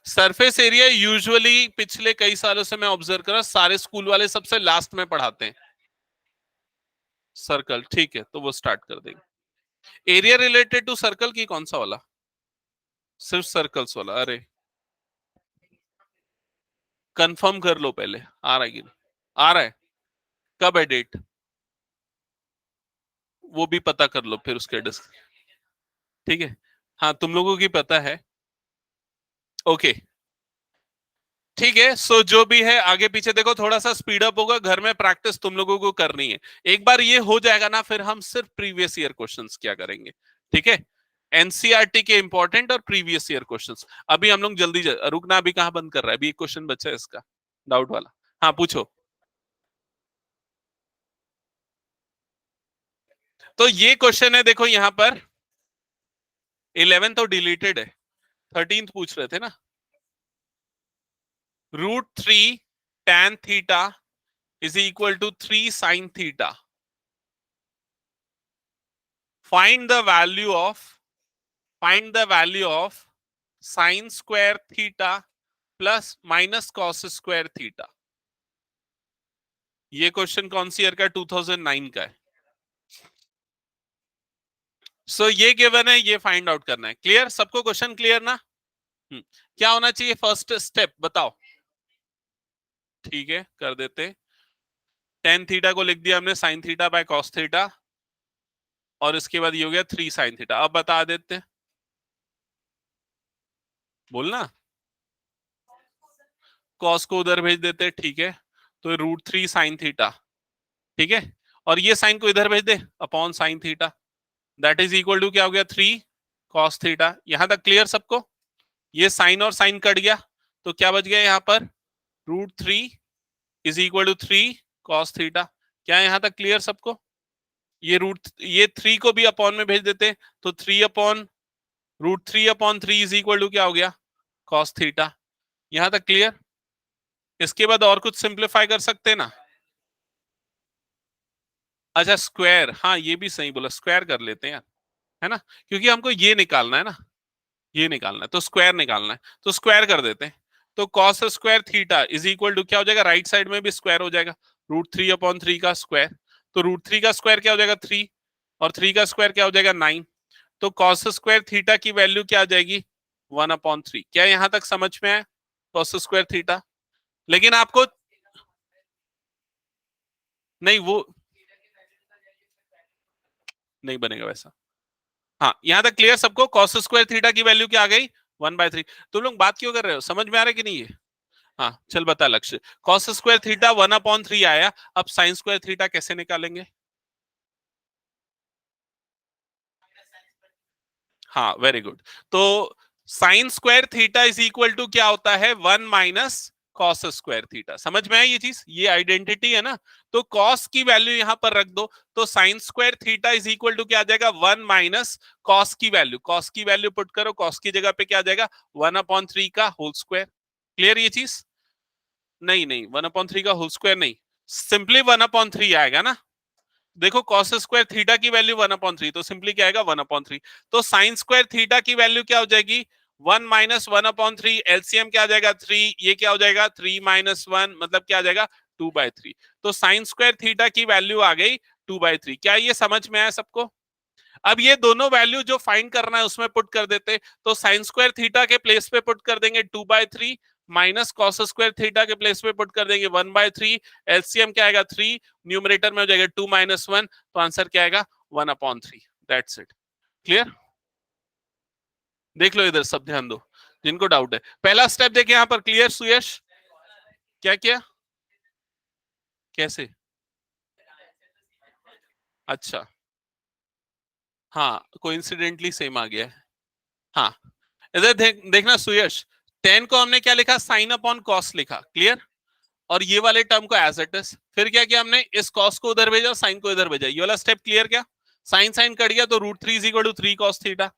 सरफेस एरिया यूजुअली पिछले कई सालों से मैं ऑब्जर्व कर रहा हूं सारे स्कूल वाले सबसे लास्ट में पढ़ाते हैं सर्कल। ठीक है, तो वो स्टार्ट कर देंगे। एरिया रिलेटेड टू सर्कल की कौन सा वाला? सिर्फ सर्कल्स वाला। अरे कंफर्म कर लो पहले, आ रहा है कि नहीं आ रहा है, कब है डेट, वो भी पता कर लो फिर उसके डिस्क। ठीक है, हाँ तुम लोगों की पता है। ओके ठीक है, सो जो भी है आगे पीछे देखो, थोड़ा सा स्पीड अप होगा, घर में प्रैक्टिस तुम लोगों को करनी है। एक बार ये हो जाएगा ना, फिर हम सिर्फ प्रीवियस ईयर क्वेश्चंस क्या करेंगे। ठीक है, एनसीईआरटी के इंपॉर्टेंट और प्रीवियस ईयर क्वेश्चंस। अभी हम लोग जल्दी रुकना, अभी कहां बंद कर रहा है, अभी एक क्वेश्चन बचा है इसका डाउट वाला। हाँ पूछो। तो ये क्वेश्चन है, देखो यहां पर 11 तो डिलीटेड है, 13 पूछ रहे थे ना। √3 tan theta is equal to 3 sin theta. Find the value of find the value of sine square theta plus minus cos square theta. ये क्वेश्चन कौन सी ईयर का, 2009 का है। सो ये गिवन है, ये फाइंड आउट करना है। क्लियर सबको, क्वेश्चन क्लियर ना। क्या होना चाहिए फर्स्ट स्टेप बताओ। ठीक है कर देते। टेन थीटा को लिख दिया हमने sine theta by cos theta, और इसके बाद ये हो गया 3 sin थीटा। अब बता देते, बोलना कॉस को उधर भेज देते। ठीक है, तो √3 sin थीटा, ठीक है, और ये साइन को इधर भेज दे upon sine theta, that is equal to क्या हो गया 3 cos थीटा। यहां तक क्लियर सबको। ये साइन और साइन कट गया, तो क्या बच गया यहाँ पर, √3 is equal to 3 cos theta. क्या यहां तक क्लियर सबको। ये 3 को भी अपॉन में भेज देते, तो 3/√3/3 इज इक्वल टू क्या हो गया cos थीटा। यहां तक क्लियर। इसके बाद और कुछ सिंप्लीफाई कर सकते ना। अच्छा स्क्वायर, हाँ ये भी सही बोला, स्क्वायर कर लेते हैं यार, है ना, क्योंकि हमको ये निकालना है ना, ये निकालना है तो स्क्वायर निकालना है, तो स्क्वायर कर देते हैं। तो cos square theta is equal to क्या हो जाएगा, राइट साइड में भी स्क्वायर हो जाएगा, √3/3 का स्क्वायर। तो √3 का स्क्वायर क्या हो जाएगा 3, और 3 का स्क्वायर क्या हो जाएगा 9। तो कॉस स्क्वायर थीटा की वैल्यू क्या आ जाएगी 1/3। क्या यहां तक समझ में है कॉस स्क्वायर थीटा। लेकिन आपको नहीं, वो नहीं बनेगा वैसा। हाँ यहां तक क्लियर सबको, कॉस स्क्वायर थीटा की वैल्यू क्या आ गई 1/3। तुम लोग बात क्यों कर रहे हो, समझ में आ रहा है कि नहीं है। हाँ चल बता लक्ष्य, कॉस स्क्वायर थीटा 1/3 आया, अब साइन स्क्वायर थीटा कैसे निकालेंगे। हाँ वेरी गुड। तो sine square theta is equal to क्या होता है 1 माइनस कॉस स्क्वायर थीटा। समझ में आई ये चीज, ये आइडेंटिटी है ना। तो कॉस की वैल्यू यहां पर रख दो, तो sine square theta is equal to क्या आ जाएगा 1 माइनस कॉस की वैल्यू, कॉस की वैल्यू पुट करो, कॉस की जगह पे क्या आ जाएगा 1/3 का होल स्क्वायर। क्लियर ये चीज। नहीं नहीं 1/3 का होल स्क्वायर नहीं, सिंपली 1/3 आएगा ना। देखो कॉस स्क्वायर थीटा की वैल्यू 1/3, तो सिंपली क्या आएगा 1/3। तो साइन स्क्वायर थीटा की वैल्यू क्या हो जाएगी 1 माइनस 1/3, एलसीएम क्या आ जाएगा 3, ये क्या हो जाएगा 3 माइनस 1 मतलब क्या आ जाएगा 2/3। तो साइन स्क्वायर थीटा की वैल्यू आ गई 2/3। क्या ये समझ में आया सबको। अब ये दोनों वैल्यू जो फाइंड करना है उसमें पुट कर देते, तो साइन स्क्वायर थीटा के प्लेस पे पुट कर देंगे 2/3, माइनस कॉस स्क्वायर थीटा के प्लेस पे पुट कर देंगे 1/3, एलसीएम क्या आएगा 3, न्यूमरेटर में हो जाएगा 2 - 1, तो आंसर क्या आएगा 1/3। That's it. क्लियर। देख लो इधर सब ध्यान दो जिनको डाउट है। पहला स्टेप देखिए यहां पर, क्लियर सुयश। क्या किया, कैसे। अच्छा हाँ कोइंसिडेंटली सेम आ गया है। हाँ इधर देखना सुयश, 10 को हमने क्या लिखा साइन अपॉन कॉस लिखा, क्लियर, और ये वाले टर्म को एज इट इज। फिर क्या किया हमने, इस कॉस को उधर भेजा, साइन को इधर भेजा, ये वाला स्टेप क्लियर। क्या साइन साइन कट गया, तो √3 is equal to 3 cos theta,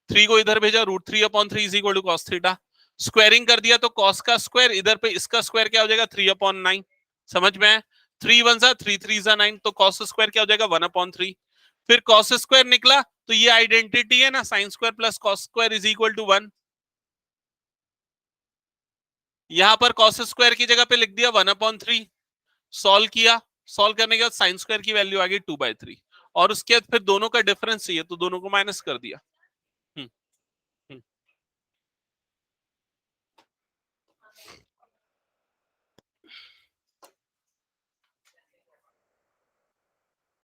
3 को इधर भेजा, √3/3 इज इक्वल टू cos थीटा। स्क्वायरिंग कर दिया, तो cos का स्क्वायर इधर पे, इसका स्क्वायर क्या हो जाएगा 3/9। समझ में है, 3 1 3 3 9, तो cos स्क्वायर क्या हो जाएगा 1/3। फिर cos स्क्वायर निकला, तो ये आइडेंटिटी है ना, sine square plus cos square is equal to 1। यहां पर cos स्क्वायर की जगह पे लिख दिया 1/3, सॉल्व किया, सॉल्व करने के बाद साइन स्क्वायर की वैल्यू आ गई 2/3, और उसके बाद फिर दोनों का डिफरेंस चाहिए, तो दोनों को माइनस कर दिया।